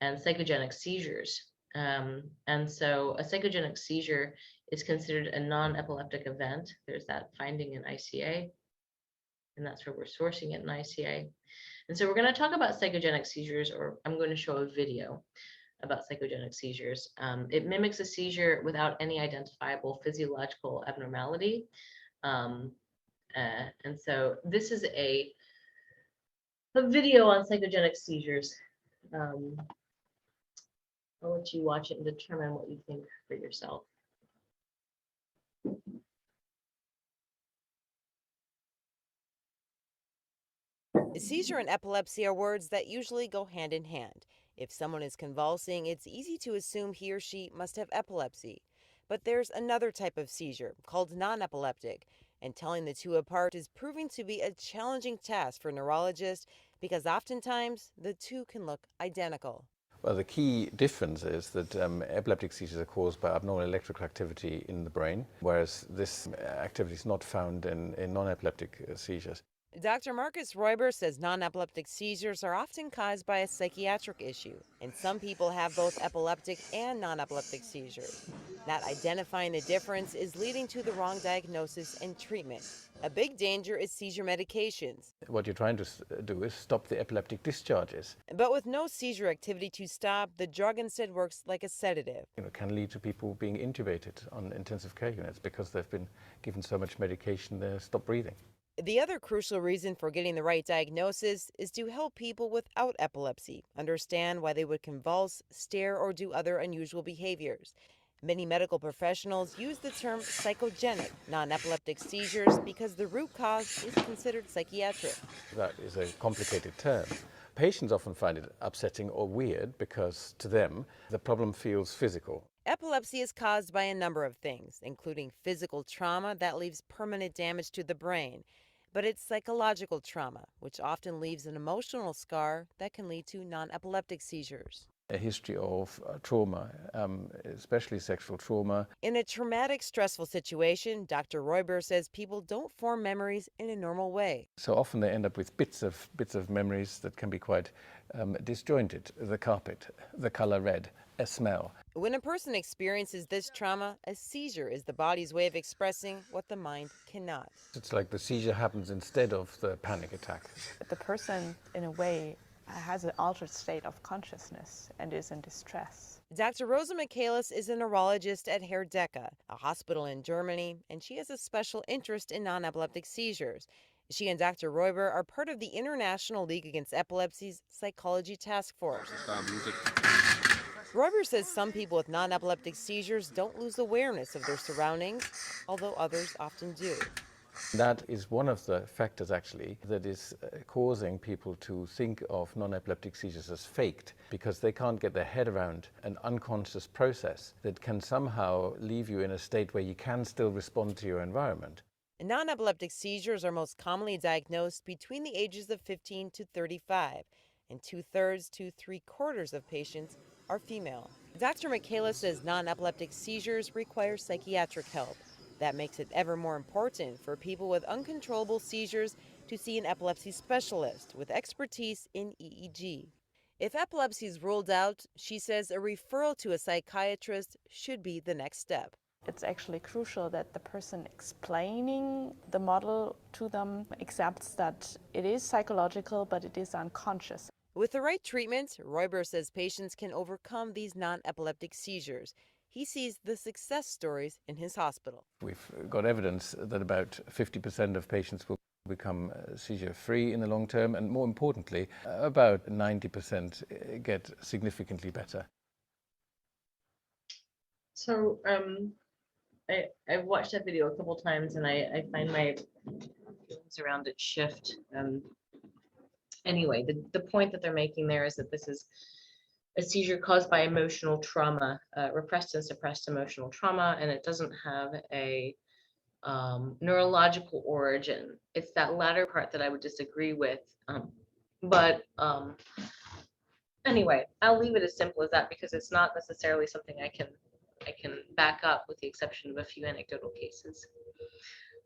and psychogenic seizures. And so a psychogenic seizure is considered a non-epileptic event. There's that finding in ICA, and that's where we're sourcing it in ICA. And so we're going to talk about psychogenic seizures, or I'm going to show a video about psychogenic seizures. It mimics a seizure without any identifiable physiological abnormality. And so this is a video on psychogenic seizures. I'll let you watch it and determine what you think for yourself. Seizure and epilepsy are words that usually go hand in hand. If someone is convulsing, it's easy to assume he or she must have epilepsy. But there's another type of seizure called non-epileptic, and telling the two apart is proving to be a challenging task for neurologists because oftentimes the two can look identical. Well, the key difference is that epileptic seizures are caused by abnormal electrical activity in the brain, whereas this activity is not found in non-epileptic seizures. Dr. Marcus Roiber says non-epileptic seizures are often caused by a psychiatric issue, and some people have both epileptic and non-epileptic seizures. Not identifying the difference is leading to the wrong diagnosis and treatment. A big danger is seizure medications. What you're trying to do is stop the epileptic discharges. But with no seizure activity to stop, the drug instead works like a sedative. It can lead to people being intubated on intensive care units because they've been given so much medication they stop breathing. The other crucial reason for getting the right diagnosis is to help people without epilepsy understand why they would convulse, stare, or do other unusual behaviors. Many medical professionals use the term psychogenic non-epileptic seizures because the root cause is considered psychiatric. That is a complicated term. Patients often find it upsetting or weird because to them the problem feels physical. Epilepsy is caused by a number of things, including physical trauma that leaves permanent damage to the brain. But it's psychological trauma, which often leaves an emotional scar that can lead to non-epileptic seizures. A history of trauma, especially sexual trauma. In a traumatic, stressful situation, Dr. Roiber says people don't form memories in a normal way. So often they end up with bits of memories that can be quite disjointed. The carpet, the color red, a smell. When a person experiences this trauma, a seizure is the body's way of expressing what the mind cannot. It's like the seizure happens instead of the panic attack. The person, in a way, has an altered state of consciousness and is in distress. Dr. Rosa Michaelis is a neurologist at Herdecke, a hospital in Germany, and she has a special interest in non-epileptic seizures. She and Dr. Roiber are part of the International League Against Epilepsy's Psychology Task Force. Roiber says some people with non-epileptic seizures don't lose awareness of their surroundings, although others often do. That is one of the factors actually that is causing people to think of non-epileptic seizures as faked, because they can't get their head around an unconscious process that can somehow leave you in a state where you can still respond to your environment. Non-epileptic seizures are most commonly diagnosed between the ages of 15 to 35, and 2/3 to 3/4 of patients are female. Dr. Michaela says non-epileptic seizures require psychiatric help. That makes it ever more important for people with uncontrollable seizures to see an epilepsy specialist with expertise in EEG. If epilepsy is ruled out, she says a referral to a psychiatrist should be the next step. It's actually crucial that the person explaining the model to them accepts that it is psychological, but it is unconscious. With the right treatment, Royber says patients can overcome these non-epileptic seizures. He sees the success stories in his hospital. We've got evidence that about 50% of patients will become seizure-free in the long term, and more importantly, about 90% get significantly better. So I've watched that video a couple times, and I find my feelings around it shift. Anyway, the point that they're making there is that this is a seizure caused by emotional trauma, repressed and suppressed emotional trauma, and it doesn't have a neurological origin. It's that latter part that I would disagree with. Anyway, I'll leave it as simple as that, because it's not necessarily something I can back up, with the exception of a few anecdotal cases.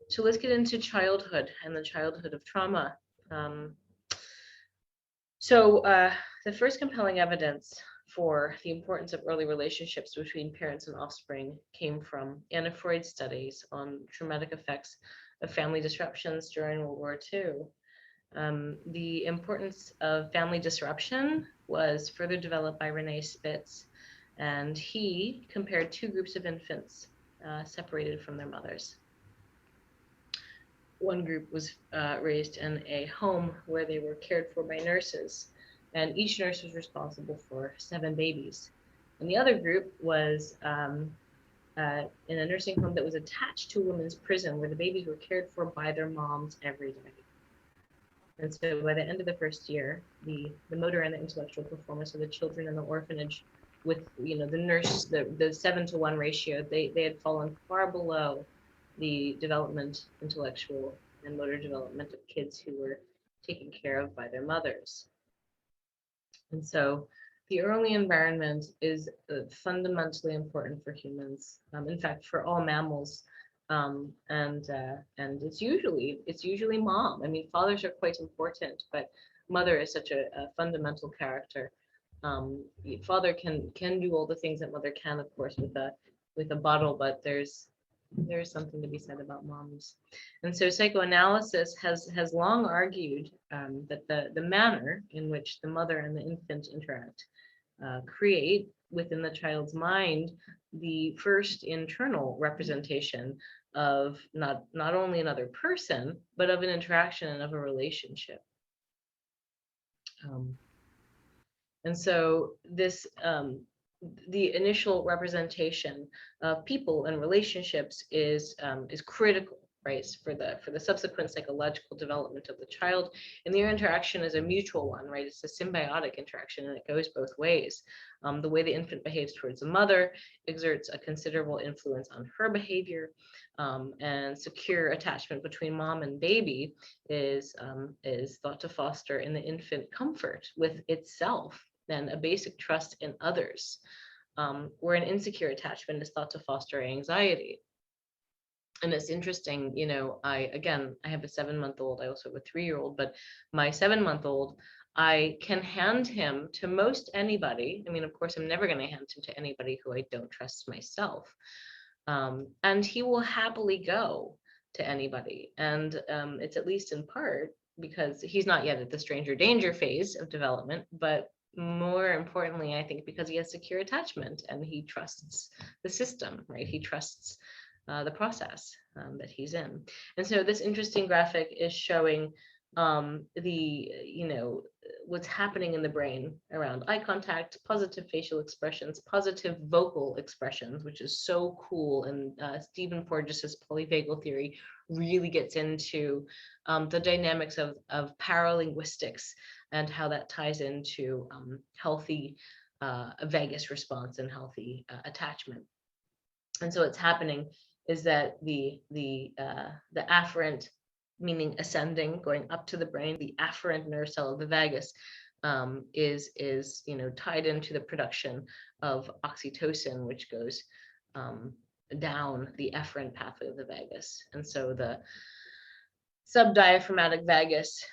So let's get into childhood and the childhood of trauma. The first compelling evidence for the importance of early relationships between parents and offspring came from Anna Freud's studies on traumatic effects of family disruptions during World War II. The importance of family disruption was further developed by Rene Spitz, and he compared two groups of infants separated from their mothers. One group was raised in a home where they were cared for by nurses, and each nurse was responsible for 7 babies. And the other group was in a nursing home that was attached to a women's prison, where the babies were cared for by their moms every day. And so by the end of the first year, the motor and the intellectual performance of the children in the orphanage, with the nurse, the 7-to-1 ratio, they had fallen far below the development, intellectual and motor development of kids who were taken care of by their mothers. And so the early environment is fundamentally important for humans, in fact, for all mammals. And it's usually mom. I mean, fathers are quite important, but mother is such a fundamental character. Father can do all the things that mother can, of course, with a bottle, but there's something to be said about moms. And so psychoanalysis has long argued that the manner in which the mother and the infant interact create within the child's mind the first internal representation of not only another person, but of an interaction and of a relationship. And so this the initial representation of people and relationships is critical, right, for the subsequent psychological development of the child. And their interaction is a mutual one, right? It's a symbiotic interaction, and it goes both ways. The way the infant behaves towards the mother exerts a considerable influence on her behavior, and secure attachment between mom and baby is thought to foster in the infant comfort with itself and a basic trust in others, where an insecure attachment is thought to foster anxiety. And it's interesting, I have a 7-month-old. I also have a 3-year-old, but my 7-month-old, I can hand him to most anybody. I mean, of course, I'm never going to hand him to anybody who I don't trust myself. And he will happily go to anybody. And it's at least in part because he's not yet at the stranger danger phase of development, but more importantly, I think because he has secure attachment and he trusts the system, right? He trusts the process that he's in. And so this interesting graphic is showing what's happening in the brain around eye contact, positive facial expressions, positive vocal expressions, which is so cool. And Stephen Porges's polyvagal theory really gets into the dynamics of paralinguistics and how that ties into healthy vagus response and healthy attachment. And so what's happening is that the afferent, meaning ascending, going up to the brain, the afferent nerve cell of the vagus is tied into the production of oxytocin, which goes down the efferent pathway of the vagus. And so the subdiaphragmatic vagus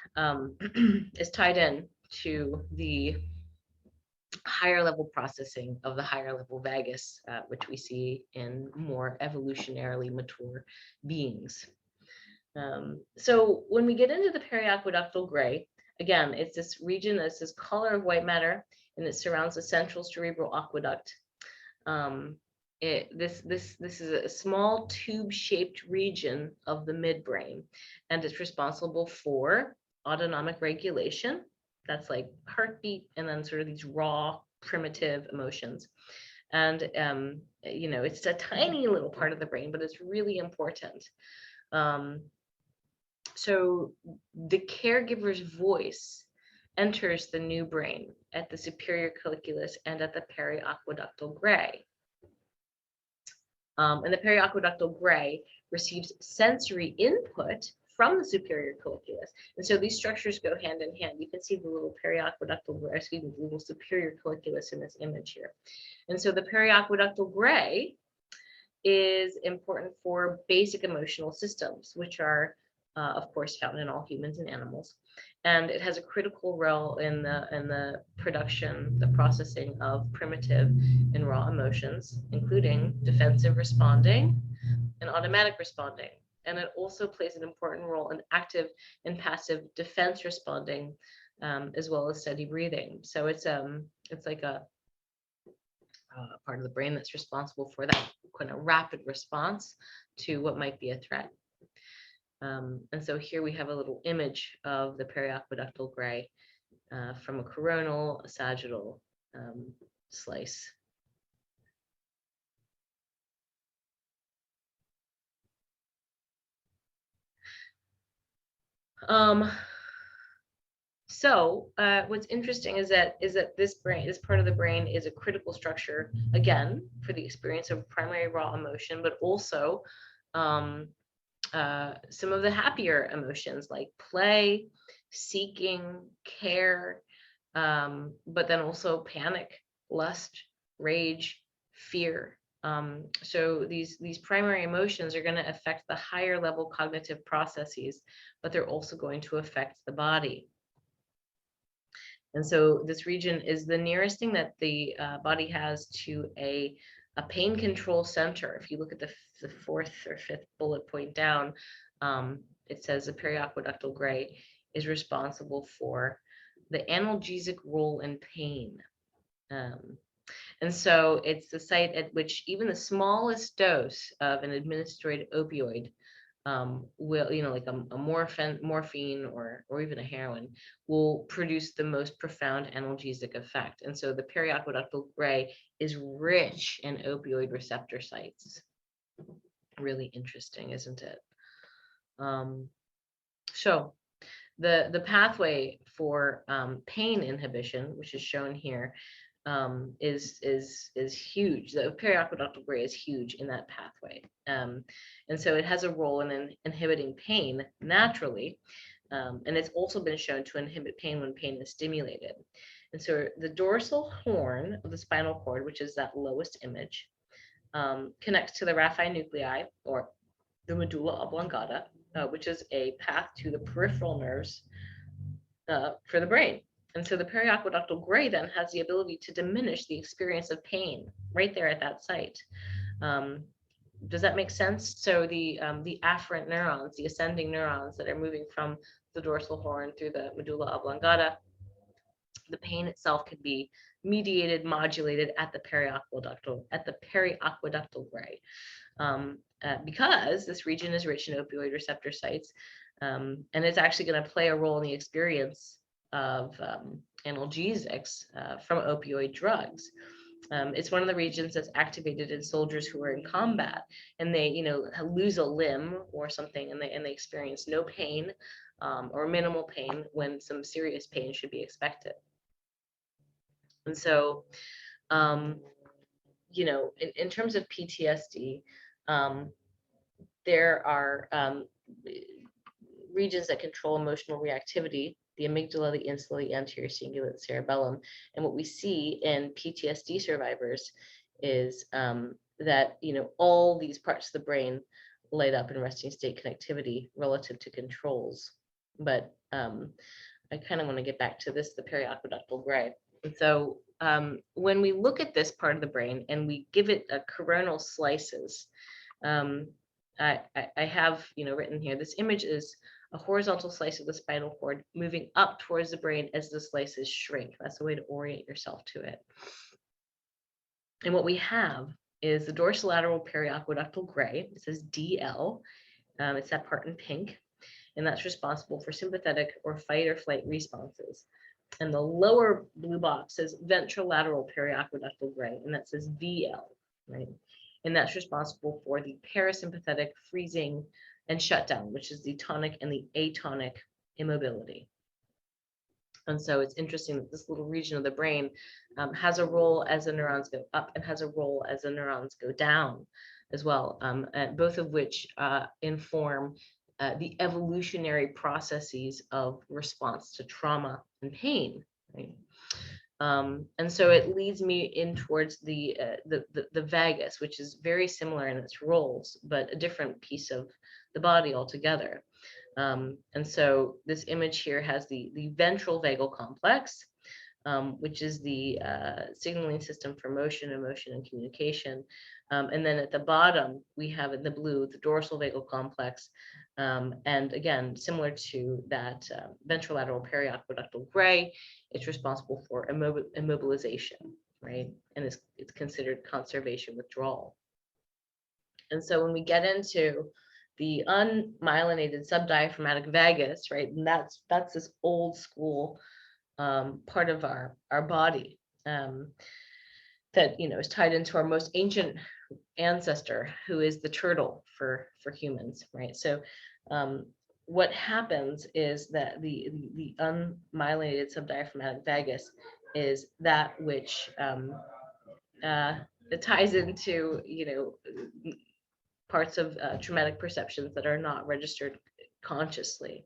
is tied in to the higher level processing of the higher level vagus, which we see in more evolutionarily mature beings. So when we get into the periaqueductal gray, again, it's this region that's this color of white matter, and it surrounds the central cerebral aqueduct. This is a small tube-shaped region of the midbrain, and it's responsible for autonomic regulation. That's like heartbeat, and then sort of these raw, primitive emotions. And it's a tiny little part of the brain, but it's really important. So the caregiver's voice enters the new brain at the superior colliculus and at the periaqueductal gray. And the periaqueductal gray receives sensory input from the superior colliculus. And so these structures go hand in hand. You can see the little periaqueductal gray, the little superior colliculus in this image here. And so the periaqueductal gray is important for basic emotional systems, which are of course found in all humans and animals, and it has a critical role in the production, the processing of primitive and raw emotions, including defensive responding and automatic responding. And it also plays an important role in active and passive defense responding, as well as steady breathing. So it's like a part of the brain that's responsible for that kind of rapid response to what might be a threat. And so here we have a little image of the periaqueductal gray from a coronal, a sagittal slice. So what's interesting is that this part of the brain is a critical structure, again, for the experience of primary raw emotion, but also some of the happier emotions like play, seeking, care, but then also panic, lust, rage, fear. So these primary emotions are going to affect the higher level cognitive processes, but they're also going to affect the body. And so this region is the nearest thing that the body has to a pain control center. If you look at the fourth or fifth bullet point down, it says the periaqueductal gray is responsible for the analgesic role in pain. And so it's the site at which even the smallest dose of an administered opioid will, like a morphine or even a heroin, will produce the most profound analgesic effect. And so the periaqueductal gray is rich in opioid receptor sites. Really interesting, isn't it? So the pathway for pain inhibition, which is shown here, is huge. The periaqueductal gray is huge in that pathway, and so it has a role in inhibiting pain naturally, and it's also been shown to inhibit pain when pain is stimulated. And so the dorsal horn of the spinal cord, which is that lowest image, connects to the raphe nuclei, or the medulla oblongata, which is a path to the peripheral nerves for the brain. And so the periaqueductal gray then has the ability to diminish the experience of pain right there at that site. Does that make sense? So the afferent neurons, the ascending neurons that are moving from the dorsal horn through the medulla oblongata, the pain itself can be mediated, modulated at the periaqueductal gray, because this region is rich in opioid receptor sites, and it's actually going to play a role in the experience analgesics from opioid drugs. It's one of the regions that's activated in soldiers who are in combat, and they, lose a limb or something, and they experience no pain or minimal pain when some serious pain should be expected. And so, in terms of PTSD, there are regions that control emotional reactivity: the amygdala, the insula, the anterior cingulate, cerebellum. And what we see in PTSD survivors is that, all these parts of the brain light up in resting state connectivity relative to controls. But I kind of want to get back to this, the periaqueductal gray. And so when we look at this part of the brain and we give it a coronal slices, I have, written here, this image is a horizontal slice of the spinal cord moving up towards the brain as the slices shrink. That's the way to orient yourself to it. And what we have is the dorsolateral periaqueductal gray. It says DL. It's that part in pink, and that's responsible for sympathetic or fight or flight responses. And the lower blue box says ventrolateral periaqueductal gray, and that says VL, right? And that's responsible for the parasympathetic freezing and shutdown, which is the tonic and the atonic immobility. And so it's interesting that this little region of the brain has a role as the neurons go up and has a role as the neurons go down as well, both of which inform the evolutionary processes of response to trauma and pain, right? And so it leads me in towards the vagus, which is very similar in its roles, but a different piece of the body altogether. And so this image here has the ventral vagal complex, which is the signaling system for motion, emotion, and communication. And then at the bottom, we have in the blue, the dorsal vagal complex. And again, similar to that ventrolateral periaqueductal gray, it's responsible for immobilization, right? And it's considered conservation withdrawal. And so when we get into the unmyelinated subdiaphragmatic vagus, right, and that's this old school part of our body that is tied into our most ancient ancestor, who is the turtle for humans, right? So what happens is that the unmyelinated subdiaphragmatic vagus is that which it ties into parts of traumatic perceptions that are not registered consciously.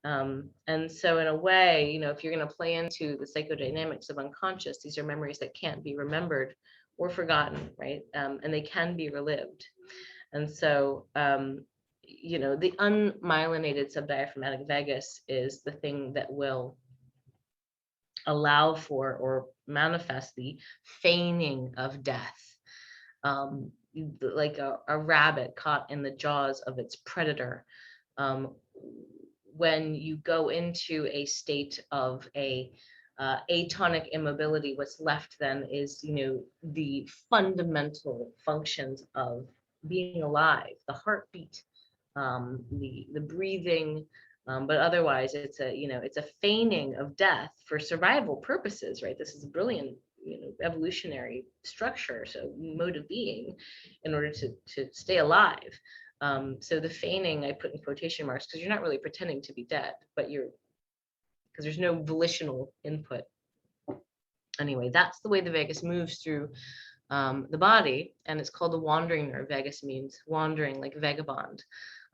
And so in a way, if you're going to play into the psychodynamics of unconscious, these are memories that can't be remembered or forgotten, right? And they can be relived. And so, the unmyelinated subdiaphragmatic vagus is the thing that will allow for or manifest the feigning of death. Like a rabbit caught in the jaws of its predator. When you go into a state of a atonic immobility, what's left then is, the fundamental functions of being alive, the heartbeat, the breathing, but otherwise it's a feigning of death for survival purposes, right? This is a brilliant evolutionary structure, so mode of being, in order to stay alive. So the feigning I put in quotation marks because you're not really pretending to be dead, but because there's no volitional input. Anyway, that's the way the vagus moves through the body, and it's called the wandering nerve. Vagus means wandering, like vagabond.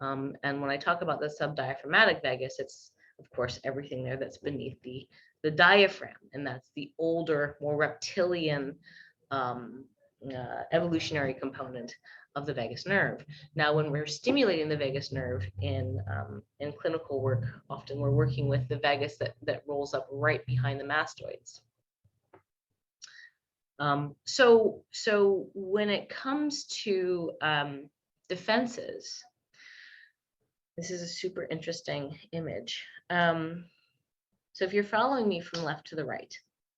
And when I talk about the subdiaphragmatic vagus, it's of course everything there that's beneath the diaphragm, and that's the older, more reptilian evolutionary component of the vagus nerve. Now, when we're stimulating the vagus nerve in clinical work, often we're working with the vagus that rolls up right behind the mastoids. So when it comes to defenses, this is a super interesting image. So if you're following me from left to the right,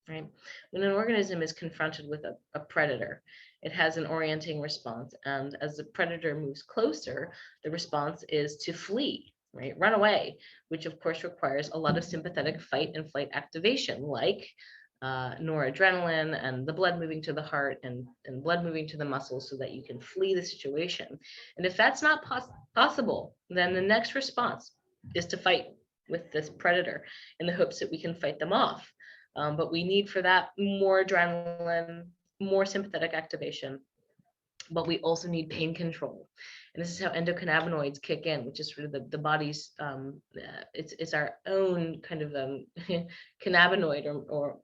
when an organism is confronted with a predator, it has an orienting response. And as the predator moves closer, the response is to flee, right? Run away, which of course requires a lot of sympathetic fight and flight activation, like noradrenaline and the blood moving to the heart and blood moving to the muscles so that you can flee the situation. And if that's not possible, then the next response is to fight with this predator in the hopes that we can fight them off. But we need for that more adrenaline, more sympathetic activation, but we also need pain control. And this is how endocannabinoids kick in, which is sort of the body's, it's our own kind of cannabinoid or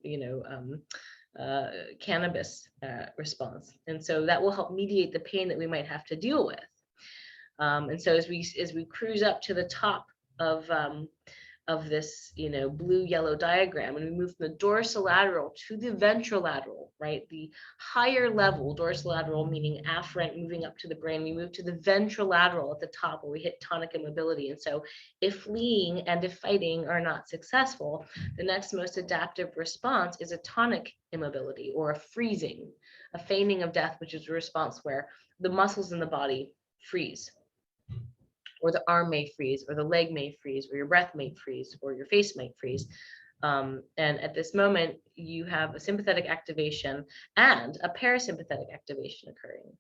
cannabis response. And so that will help mediate the pain that we might have to deal with. And so as we cruise up to the top of this, blue yellow diagram, and we move from the dorsolateral to the ventrolateral, right? The higher level, dorsolateral meaning afferent, moving up to the brain, we move to the ventrolateral at the top where we hit tonic immobility. And so if fleeing and if fighting are not successful, the next most adaptive response is a tonic immobility or a freezing, a feigning of death, which is a response where the muscles in the body freeze, or the arm may freeze, or the leg may freeze, or your breath may freeze, or your face might freeze. And at this moment, you have a sympathetic activation and a parasympathetic activation occurring.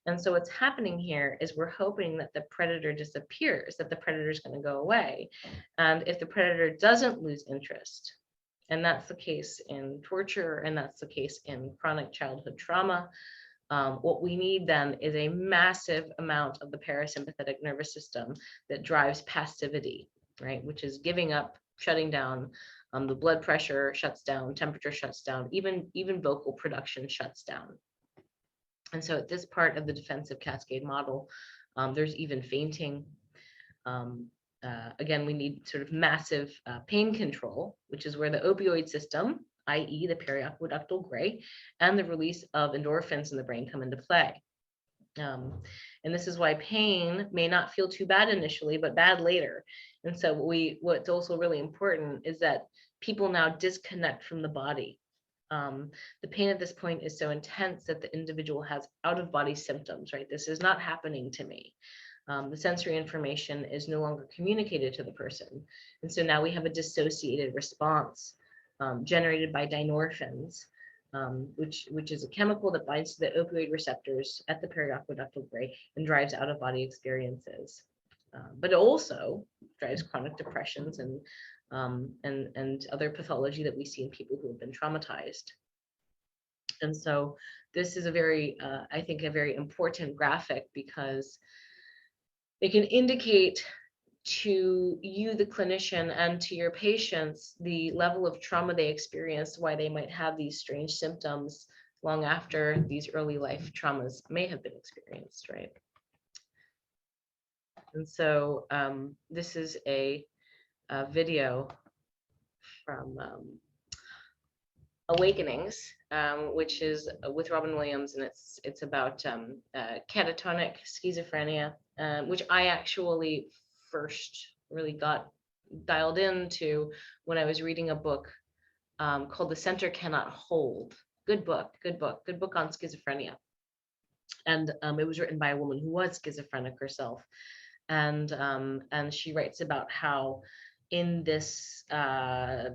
And so what's happening here is we're hoping that the predator disappears, that the predator is going to go away. And if the predator doesn't lose interest, and that's the case in torture, and that's the case in chronic childhood trauma, what we need then is a massive amount of the parasympathetic nervous system that drives passivity, right? Which is giving up, shutting down. The blood pressure shuts down, temperature shuts down, even vocal production shuts down. And so at this part of the defensive cascade model, there's even fainting. Again, we need sort of massive pain control, which is where the opioid system, i.e. the periaqueductal gray, and the release of endorphins in the brain come into play. And this is why pain may not feel too bad initially, but bad later. And so what's also really important is that people now disconnect from the body. The pain at this point is so intense that the individual has out-of-body symptoms, right? This is not happening to me. The sensory information is no longer communicated to the person. And so now we have a dissociated response generated by dynorphins, which is a chemical that binds to the opioid receptors at the periaqueductal gray and drives out-of-body experiences. But it also drives chronic depressions and other pathology that we see in people who have been traumatized. And so this is I think a very important graphic, because it can indicate to you, the clinician, and to your patients the level of trauma they experienced, why they might have these strange symptoms long after these early life traumas may have been experienced, right? And so this is a video from Awakenings, which is with Robin Williams, and it's about catatonic schizophrenia, which I actually first really got dialed into when I was reading a book called The Center Cannot Hold. Good book on schizophrenia. And it was written by a woman who was schizophrenic herself. And she writes about how in this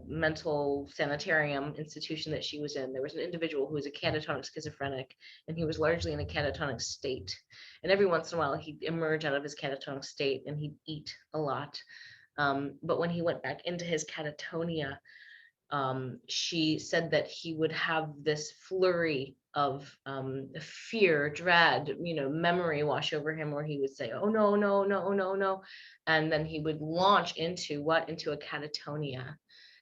mental sanitarium institution that she was in, there was an individual who was a catatonic schizophrenic, and he was largely in a catatonic state. And every once in a while, he'd emerge out of his catatonic state and he'd eat a lot. But when he went back into his catatonia, she said that he would have this flurry of fear, dread, memory wash over him, where he would say, oh no, no, no, no, no. And then he would launch into a catatonia.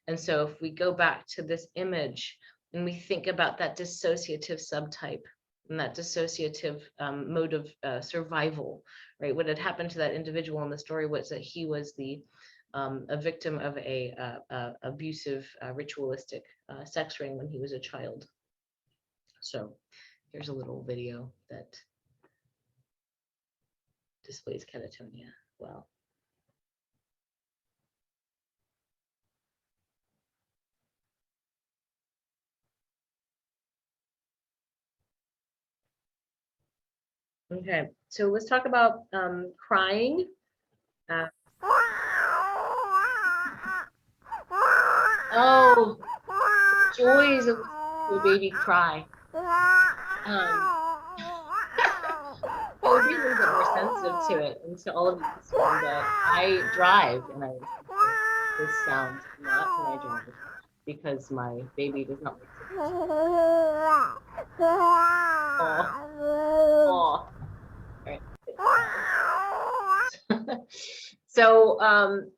And so if we go back to this image and we think about that dissociative subtype and that dissociative mode of survival, right? What had happened to that individual in the story was that he was a victim of a abusive ritualistic sex ring when he was a child. So here's a little video that displays catatonia well. Okay, so let's talk about crying. joys of listening to a baby cry. I would be a little bit more sensitive to it and to all of you listening, but I drive and I listen to this sound not when I drive because my baby does not like to. Oh, right. So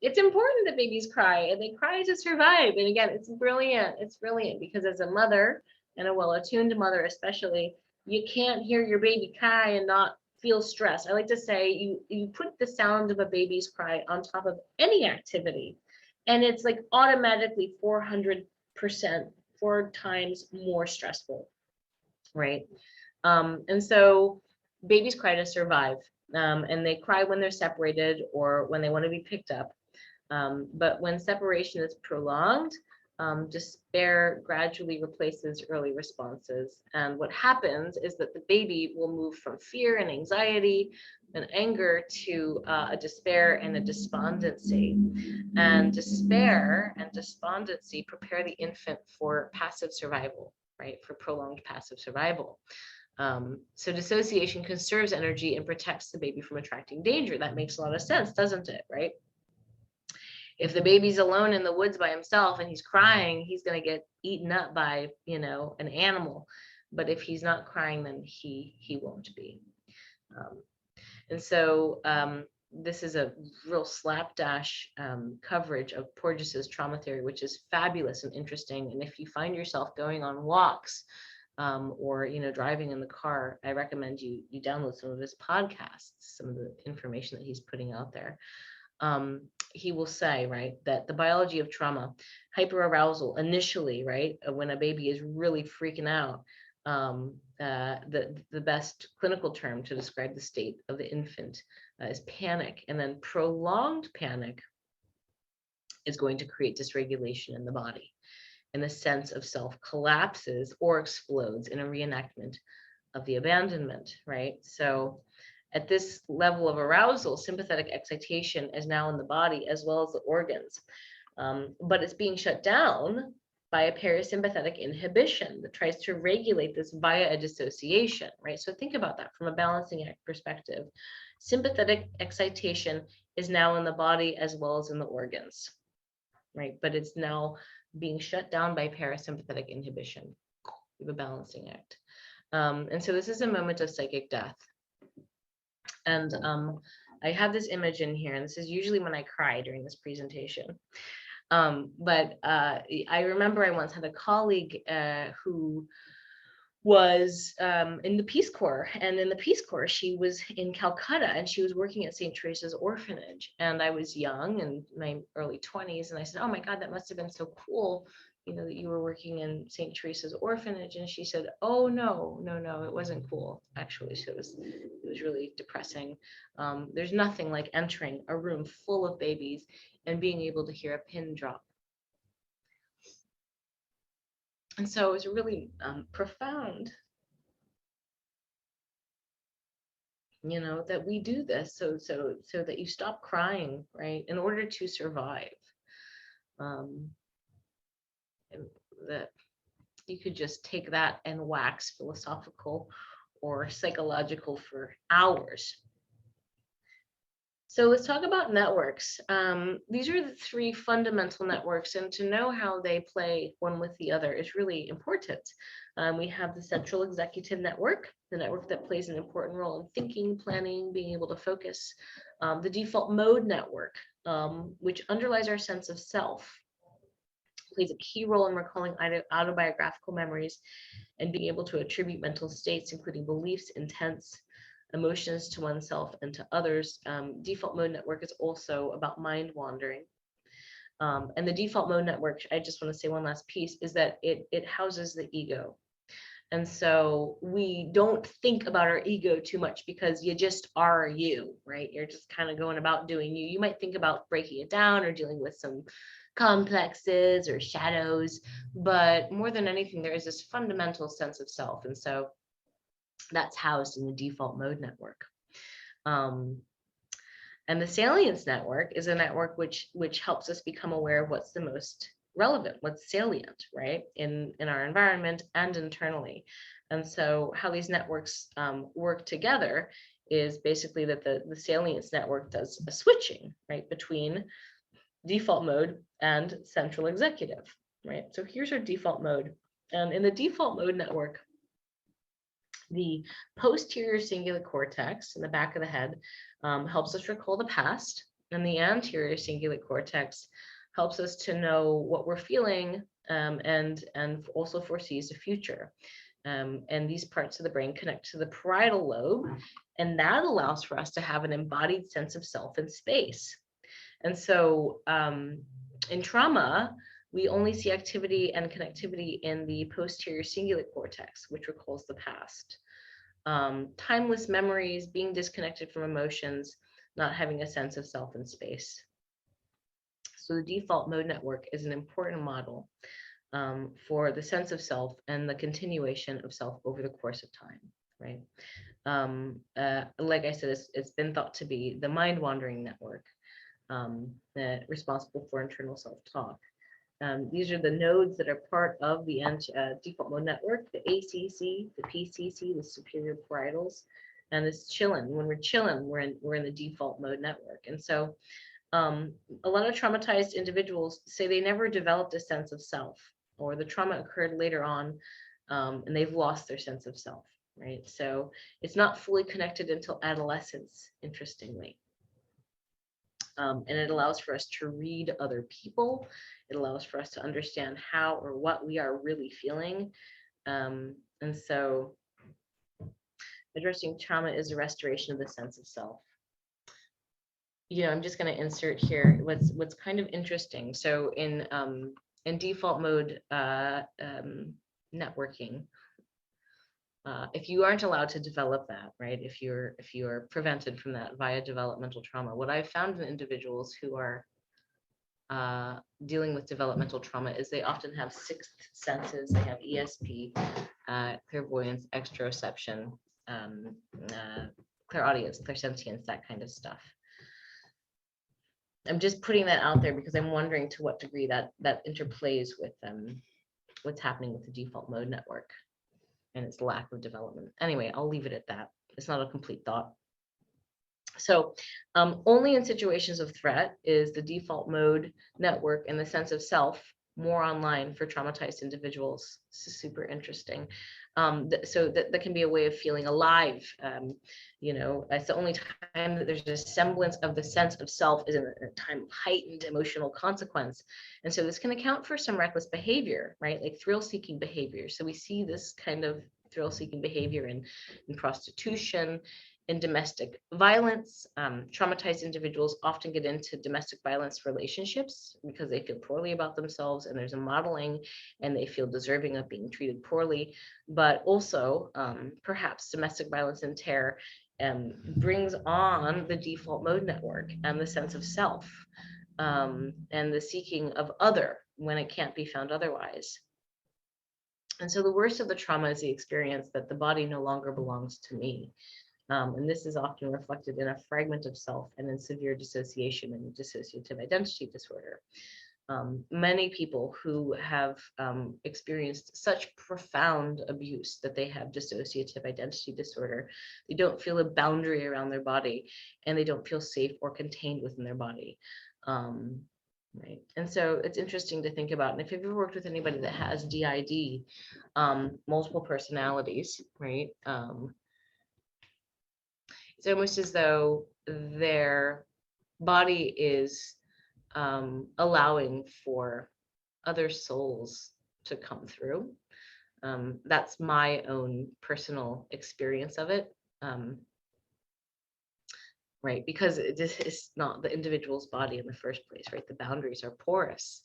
it's important that babies cry, and they cry to survive. And again, it's brilliant. It's brilliant because as a mother, and a well-attuned mother especially, you can't hear your baby cry and not feel stressed. I like to say you put the sound of a baby's cry on top of any activity, and it's like automatically 400%, 4 times more stressful, right? And so babies cry to survive, and they cry when they're separated or when they want to be picked up. But when separation is prolonged, despair gradually replaces early responses. And what happens is that the baby will move from fear and anxiety and anger to a despair and a despondency. And despair and despondency prepare the infant for passive survival, right? For prolonged passive survival. So dissociation conserves energy and protects the baby from attracting danger. That makes a lot of sense, doesn't it, right? If the baby's alone in the woods by himself and he's crying, he's going to get eaten up by, an animal. But if he's not crying, then he won't be. And so this is a real slapdash coverage of Porges's trauma theory, which is fabulous and interesting. And if you find yourself going on walks or driving in the car, I recommend you download some of his podcasts, some of the information that he's putting out there. He will say, right, that the biology of trauma, hyperarousal initially, right, when a baby is really freaking out, the best clinical term to describe the state of the infant is panic, and then prolonged panic is going to create dysregulation in the body, and the sense of self collapses or explodes in a reenactment of the abandonment, right? So at this level of arousal, sympathetic excitation is now in the body as well as the organs, but it's being shut down by a parasympathetic inhibition that tries to regulate this via a dissociation, right? So think about that from a balancing act perspective. Sympathetic excitation is now in the body as well as in the organs, right? But it's now being shut down by parasympathetic inhibition. We have a balancing act. And so this is a moment of psychic death. And I have this image in here, and this is usually when I cry during this presentation. But I remember I once had a colleague who was in the Peace Corps, and in the Peace Corps, she was in Calcutta, and she was working at St. Teresa's orphanage. And I was young, in my early 20s, and I said, "Oh my God, that must have been so cool, that you were working in St. Teresa's orphanage." And she said, "Oh no, it wasn't cool, actually." So it was really depressing. There's nothing like entering a room full of babies and being able to hear a pin drop. And so it was really profound, that we do this so that you stop crying, right, in order to survive. And that you could just take that and wax philosophical or psychological for hours. So let's talk about networks. These are the 3 fundamental networks, and to know how they play one with the other is really important. We have the central executive network, the network that plays an important role in thinking, planning, being able to focus. The default mode network, which underlies our sense of self, plays a key role in recalling autobiographical memories and being able to attribute mental states, including beliefs, intents, emotions to oneself and to others. Default mode network is also about mind wandering. And the default mode network, I just want to say one last piece, is that it houses the ego. And so we don't think about our ego too much because you just are you, right? You're just kind of going about doing you. You might think about breaking it down or dealing with some complexes or shadows, but more than anything, there is this fundamental sense of self. And so that's housed in the default mode network. And the salience network is a network which helps us become aware of what's the most relevant, what's salient, right, in our environment and internally. And so how these networks work together is basically that the salience network does a switching, right, between default mode and central executive, right? So here's our default mode. And in the default mode network, the posterior cingulate cortex in the back of the head helps us recall the past, and the anterior cingulate cortex helps us to know what we're feeling, and also foresees the future. And these parts of the brain connect to the parietal lobe, and that allows for us to have an embodied sense of self in space. And so in trauma, we only see activity and connectivity in the posterior cingulate cortex, which recalls the past. Timeless memories, being disconnected from emotions, not having a sense of self in space. So the default mode network is an important model for the sense of self and the continuation of self over the course of time, right? Like I said, it's been thought to be the mind-wandering network responsible for internal self-talk. These are the nodes that are part of the default mode network, the ACC, the PCC, the superior parietals, and this chillin. When we're chillin, we're in the default mode network. And so a lot of traumatized individuals say they never developed a sense of self, or the trauma occurred later on, and they've lost their sense of self, right? So it's not fully connected until adolescence, interestingly. And it allows for us to read other people. It allows for us to understand how or what we are really feeling. And so addressing trauma is a restoration of the sense of self. You know, I'm just going to insert here what's kind of interesting. So in default mode networking, if you aren't allowed to develop that, right, if you're prevented from that via developmental trauma, what I've found in individuals who are dealing with developmental trauma is they often have sixth senses. They have ESP, clairvoyance, exteroception, clairaudience, clairsentience, that kind of stuff. I'm just putting that out there because I'm wondering to what degree that interplays with what's happening with the default mode network and its lack of development. Anyway, I'll leave it at that. It's not a complete thought. So only in situations of threat is the default mode network and the sense of self more online for traumatized individuals. This is super interesting. So that can be a way of feeling alive. You know, it's the only time that there's a semblance of the sense of self is in a time of heightened emotional consequence. And so this can account for some reckless behavior, right? Like thrill-seeking behavior. So we see this kind of thrill-seeking behavior in prostitution, in domestic violence. Traumatized individuals often get into domestic violence relationships because they feel poorly about themselves and there's a modeling and they feel deserving of being treated poorly. But also perhaps domestic violence and terror brings on the default mode network and the sense of self and the seeking of other when it can't be found otherwise. And so the worst of the trauma is the experience that the body no longer belongs to me. And this is often reflected in a fragment of self and in severe dissociation and dissociative identity disorder. Many people who have experienced such profound abuse that they have dissociative identity disorder, they don't feel a boundary around their body and they don't feel safe or contained within their body. Right. And so it's interesting to think about. And if you've ever worked with anybody that has DID, multiple personalities, right? It's almost as though their body is allowing for other souls to come through. That's my own personal experience of it. Right, because this is not the individual's body in the first place, right? The boundaries are porous.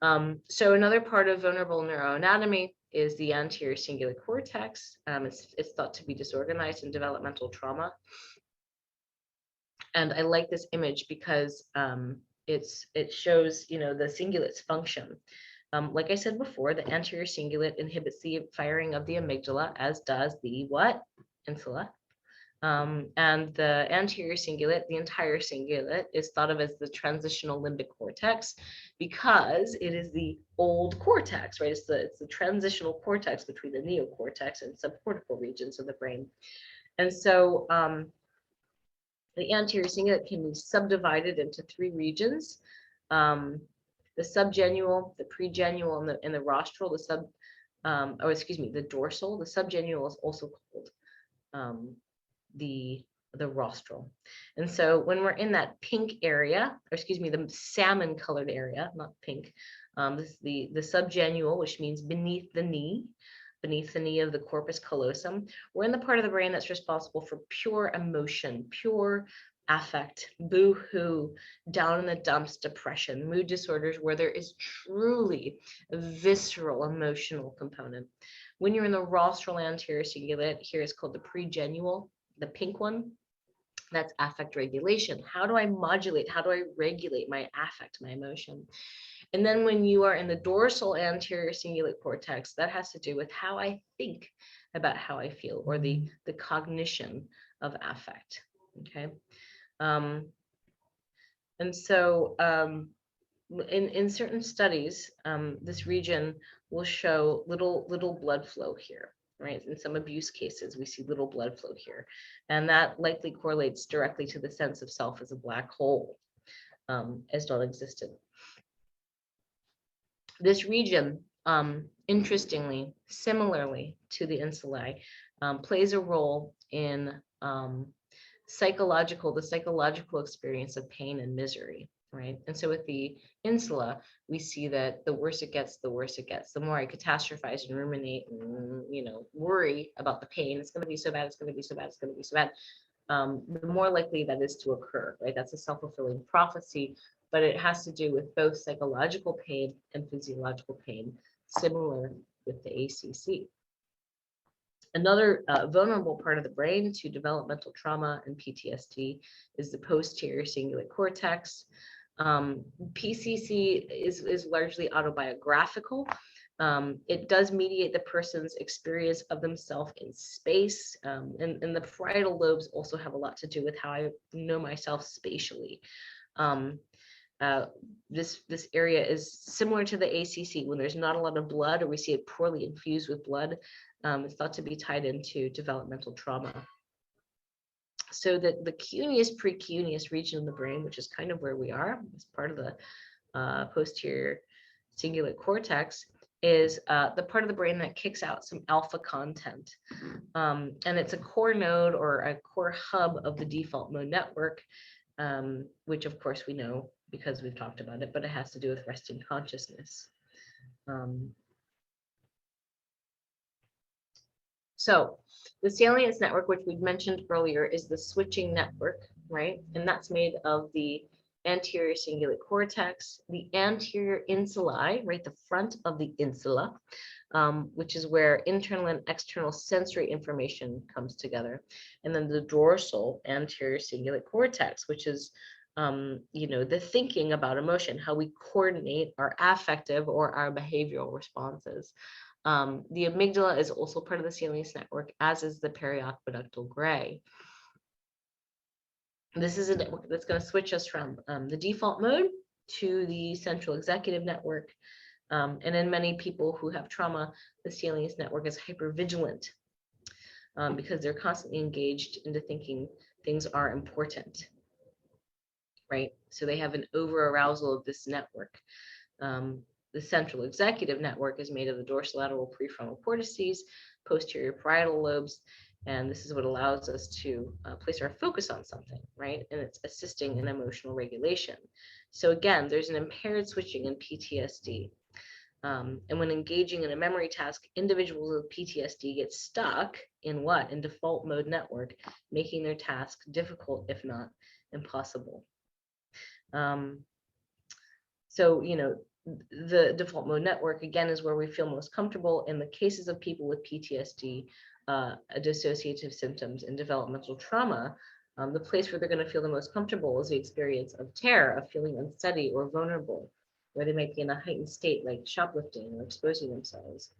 So another part of vulnerable neuroanatomy is the anterior cingulate cortex. It's thought to be disorganized in developmental trauma. And I like this image because it shows, you know, the cingulate's function. Like I said before, the anterior cingulate inhibits the firing of the amygdala, as does the what? Insula. And the anterior cingulate, the entire cingulate, is thought of as the transitional limbic cortex because it is the old cortex, right? It's the transitional cortex between the neocortex and subcortical regions of the brain. And so the anterior cingulate can be subdivided into three regions. The subgenual, the pregenual, and the rostral, the dorsal. The subgenual is also called the rostral. And so when we're in that pink area, or excuse me, the salmon colored area, not pink, this is the subgenual, which means beneath the knee of the corpus callosum. We're in the part of the brain that's responsible for pure emotion, pure affect, boo-hoo, down in the dumps, depression, mood disorders, where there is truly a visceral emotional component. When you're in the rostral anterior cingulate, here is called the pregenual, the pink one, that's affect regulation. How do I modulate? How do I regulate my affect, my emotion? And then when you are in the dorsal anterior cingulate cortex, that has to do with how I think about how I feel, or the cognition of affect. Okay. And so in certain studies, this region will show little blood flow here, right? In some abuse cases, we see little blood flow here, and that likely correlates directly to the sense of self as a black hole, as non-existent. This region, interestingly, similarly to the insulae, plays a role in the psychological experience of pain and misery, right? And so with the insula, we see that the worse it gets, the worse it gets. The more I catastrophize and ruminate and, worry about the pain, it's going to be so bad, it's going to be so bad, it's going to be so bad. The more likely that is to occur, right? That's a self-fulfilling prophecy, but it has to do with both psychological pain and physiological pain, similar with the ACC. Another vulnerable part of the brain to developmental trauma and PTSD is the posterior cingulate cortex. PCC is largely autobiographical. It does mediate the person's experience of themselves in space, and the parietal lobes also have a lot to do with how I know myself spatially. This area is similar to the ACC. When there's not a lot of blood, or we see it poorly infused with blood, it's thought to be tied into developmental trauma. So that the cuneus precuneus region of the brain, which is kind of where we are, as part of the posterior cingulate cortex, is the part of the brain that kicks out some alpha content. And it's a core node or a core hub of the default mode network, which of course we know because we've talked about it, but it has to do with resting consciousness. So the salience network, which we mentioned earlier, is the switching network, right? And that's made of the anterior cingulate cortex, the anterior insulae, right, the front of the insula, which is where internal and external sensory information comes together, and then the dorsal anterior cingulate cortex, which is the thinking about emotion, how we coordinate our affective or our behavioral responses. The amygdala is also part of the salience network, as is the periaqueductal gray. This is a network that's going to switch us from the default mode to the central executive network. And in many people who have trauma, the salience network is hypervigilant because they're constantly engaged into thinking things are important, right? So they have an over-arousal of this network. The central executive network is made of the dorsolateral prefrontal cortices, posterior parietal lobes, and this is what allows us to place our focus on something, right? And it's assisting in emotional regulation. So again, there's an impaired switching in PTSD. And when engaging in a memory task, individuals with PTSD get stuck in what? In default mode network, making their task difficult, if not impossible. So, the default mode network, again, is where we feel most comfortable. In the cases of people with PTSD, dissociative symptoms, and developmental trauma, the place where they're going to feel the most comfortable is the experience of terror, of feeling unsteady or vulnerable, where they might be in a heightened state like shoplifting or exposing themselves.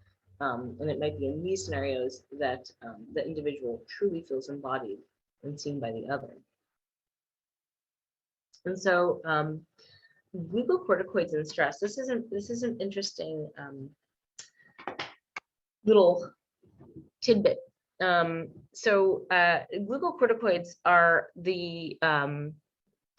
And it might be in these scenarios that the individual truly feels embodied and seen by the other. And so glucocorticoids and stress, this is an interesting little tidbit. Glucocorticoids are a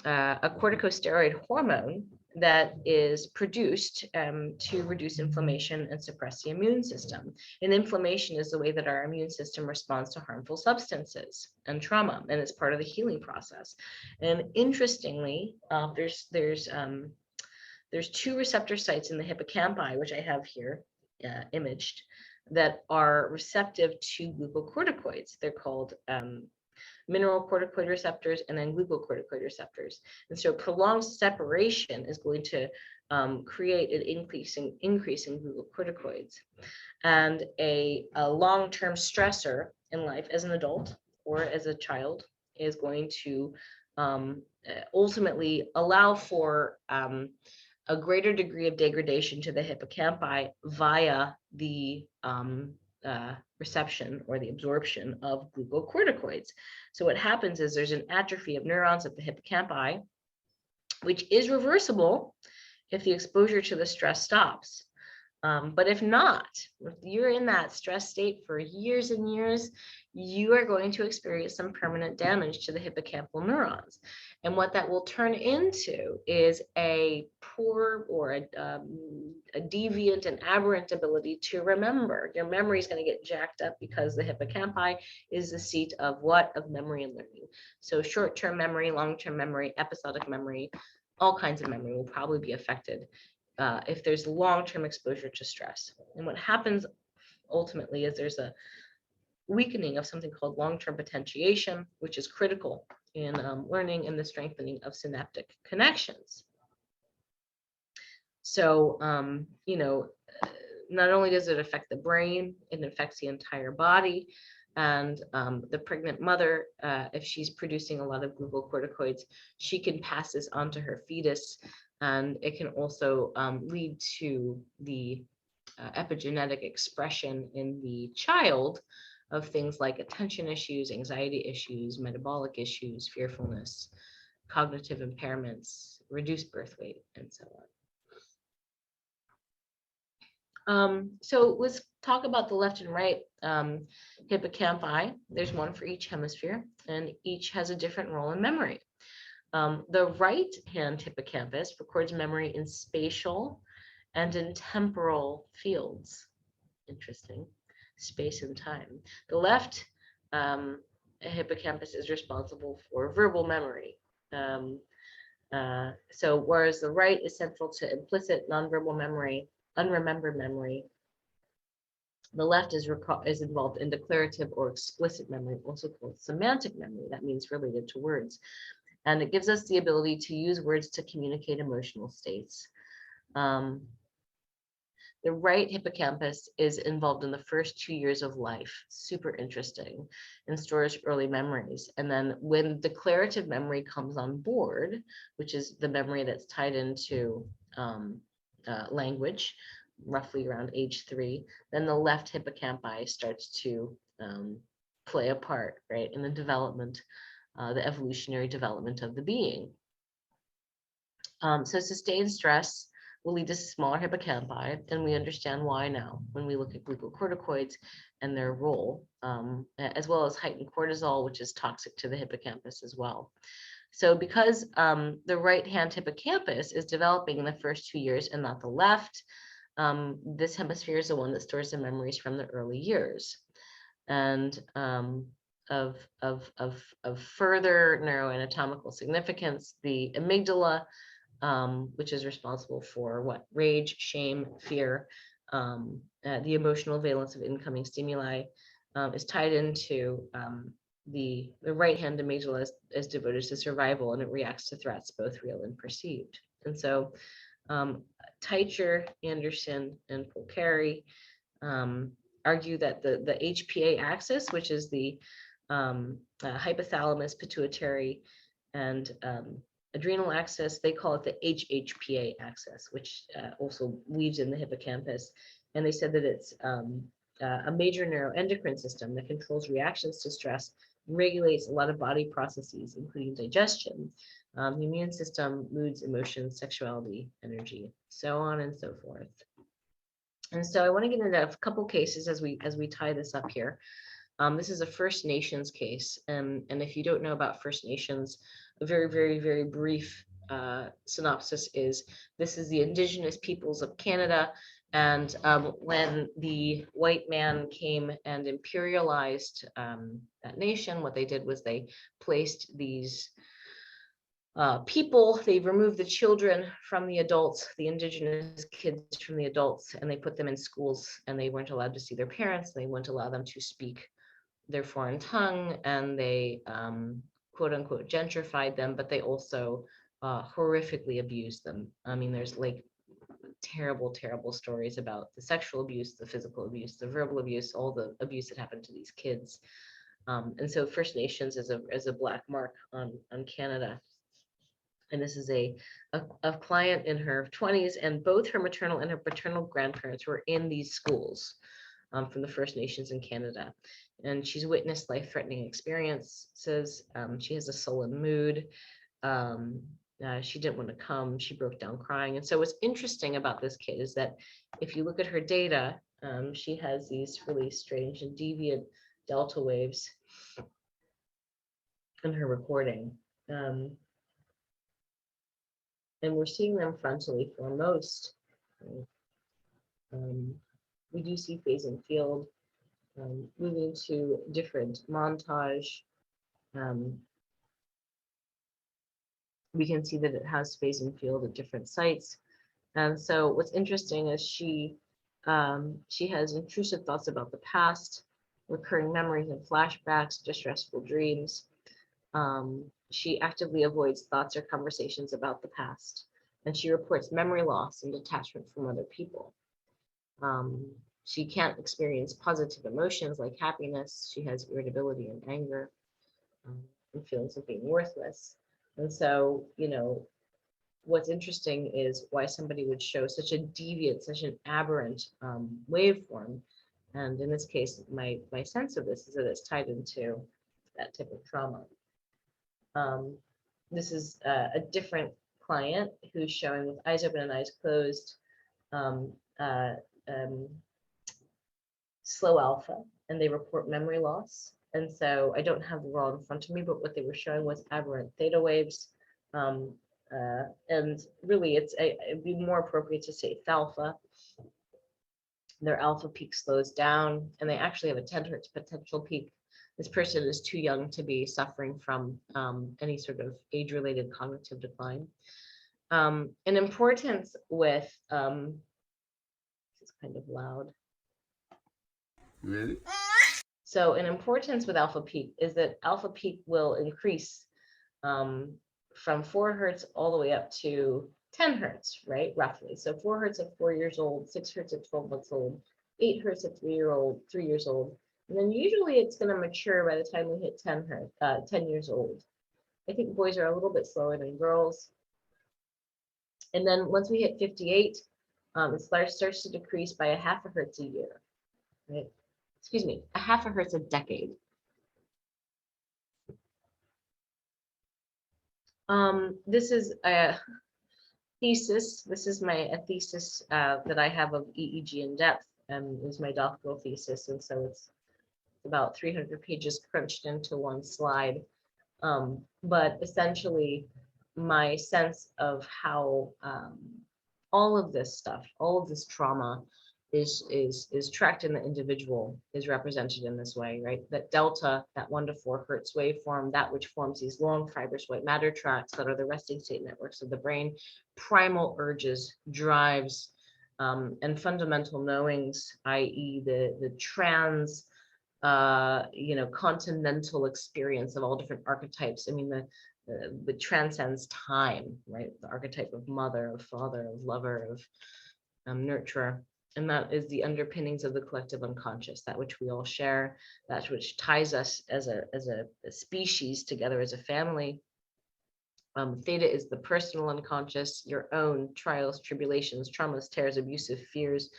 corticosteroid hormone that is produced to reduce inflammation and suppress the immune system. And inflammation is the way that our immune system responds to harmful substances and trauma, and it's part of the healing process. And interestingly, there's 2 receptor sites in the hippocampi, which I have here imaged, that are receptive to glucocorticoids. They're called mineralocorticoid receptors and then glucocorticoid receptors. And so prolonged separation is going to create an increase in glucocorticoids. And a long-term stressor in life as an adult or as a child is going to ultimately allow for a greater degree of degradation to the hippocampi via the reception or the absorption of glucocorticoids. So what happens is there's an atrophy of neurons at the hippocampi, which is reversible if the exposure to the stress stops. But if not, if you're in that stress state for years and years, you are going to experience some permanent damage to the hippocampal neurons. And what that will turn into is a poor or a deviant and aberrant ability to remember. Your memory is going to get jacked up because the hippocampi is the seat of what? Of memory and learning. So short-term memory, long-term memory, episodic memory, all kinds of memory will probably be affected if there's long-term exposure to stress. And what happens ultimately is there's a weakening of something called long-term potentiation, which is critical in learning and the strengthening of synaptic connections. So, not only does it affect the brain, it affects the entire body. And the pregnant mother, if she's producing a lot of glucocorticoids, she can pass this on to her fetus. And it can also lead to the epigenetic expression in the child of things like attention issues, anxiety issues, metabolic issues, fearfulness, cognitive impairments, reduced birth weight, and so on. So let's talk about the left and right hippocampi. There's one for each hemisphere, and each has a different role in memory. The right hand hippocampus records memory in spatial and in temporal fields. Interesting. Space and time. The left hippocampus is responsible for verbal memory. So whereas the right is central to implicit nonverbal memory, unremembered memory, the left is involved in declarative or explicit memory, also called semantic memory. That means related to words. And it gives us the ability to use words to communicate emotional states. The right hippocampus is involved in the first 2 years of life, super interesting, and stores early memories. And then when declarative memory comes on board, which is the memory that's tied into language, roughly around age 3, then the left hippocampi starts to play a part, right, in the development, the evolutionary development of the being. So sustained stress will lead to smaller hippocampi, and we understand why now when we look at glucocorticoids and their role, as well as heightened cortisol, which is toxic to the hippocampus as well. So because the right hand hippocampus is developing in the first 2 years and not the left, this hemisphere is the one that stores the memories from the early years. And of further neuroanatomical significance, the amygdala, which is responsible for what? Rage, shame, fear, the emotional valence of incoming stimuli, is tied into the right hand amygdala is devoted to survival, and it reacts to threats, both real and perceived. And so Teicher, Anderson, and Polcari argue that the HPA axis, which is the hypothalamus, pituitary, and adrenal axis, they call it the HHPA axis, which also weaves in the hippocampus. And they said that it's a major neuroendocrine system that controls reactions to stress regulates a lot of body processes, including digestion, the immune system, moods, emotions, sexuality, energy, so on and so forth. And so I want to get into a couple cases as we tie this up here. This is a First Nations case, and if you don't know about First Nations, a very, very, very brief synopsis is this is the Indigenous peoples of Canada, and when the white man came and imperialized that nation, what they did was they placed these people, they removed the children from the adults, the Indigenous kids from the adults, and they put them in schools, and they weren't allowed to see their parents, they wouldn't allow them to speak their foreign tongue, and they quote unquote gentrified them, but they also horrifically abused them. I mean, there's like terrible, terrible stories about the sexual abuse, the physical abuse, the verbal abuse, all the abuse that happened to these kids. And so First Nations is a black mark on Canada. And this is a client in her 20s, and both her maternal and her paternal grandparents were in these schools from the First Nations in Canada. And she's witnessed life-threatening experiences. She has a sullen mood. She didn't want to come. She broke down crying. And so what's interesting about this kid is that if you look at her data, she has these really strange and deviant delta waves in her recording. And we're seeing them frontally for most. We do see phase and field moving to different montage. We can see that it has phase and field at different sites. And so what's interesting is she has intrusive thoughts about the past, recurring memories and flashbacks, distressful dreams. She actively avoids thoughts or conversations about the past, and she reports memory loss and detachment from other people. She can't experience positive emotions like happiness. She has irritability and anger, and feelings of being worthless. And so, you know, what's interesting is why somebody would show such a deviant, such an aberrant waveform. And in this case, my sense of this is that it's tied into that type of trauma. This is a different client who's showing with eyes open and eyes closed, slow alpha, and they report memory loss. And so I don't have the raw in front of me, but what they were showing was aberrant theta waves. And really, it'd be more appropriate to say alpha. Their alpha peak slows down, and they actually have a 10 hertz potential peak. This person is too young to be suffering from any sort of age-related cognitive decline. An importance with, it's kind of loud. Really? So an importance with alpha peak is that alpha peak will increase from 4 hertz all the way up to 10 hertz, right? Roughly. So 4 hertz at 4 years old, 6 hertz at 12 months old, 8 hertz at 3 years old. And then usually it's going to mature by the time we hit 10 years old. I think boys are a little bit slower than girls. And then once we hit 58, it starts to decrease by a half a hertz a year, right? Excuse me, a half a hertz a decade. This is a thesis. This is a thesis that I have of EEG in depth, and is my doctoral thesis. And so it's about 300 pages crunched into one slide. But essentially, my sense of how all of this stuff, all of this trauma is tracked in the individual, is represented in this way, right? That delta, that 1 to 4 hertz waveform, that which forms these long fibrous white matter tracts that are the resting state networks of the brain, primal urges, drives, and fundamental knowings, i.e. the trans continental experience of all different archetypes. I mean, the transcends time, right? The archetype of mother, of father, of lover, of nurturer. And that is the underpinnings of the collective unconscious, that which we all share, that which ties us as a species together as a family. Theta is the personal unconscious, your own trials, tribulations, traumas, tears, abusive fears,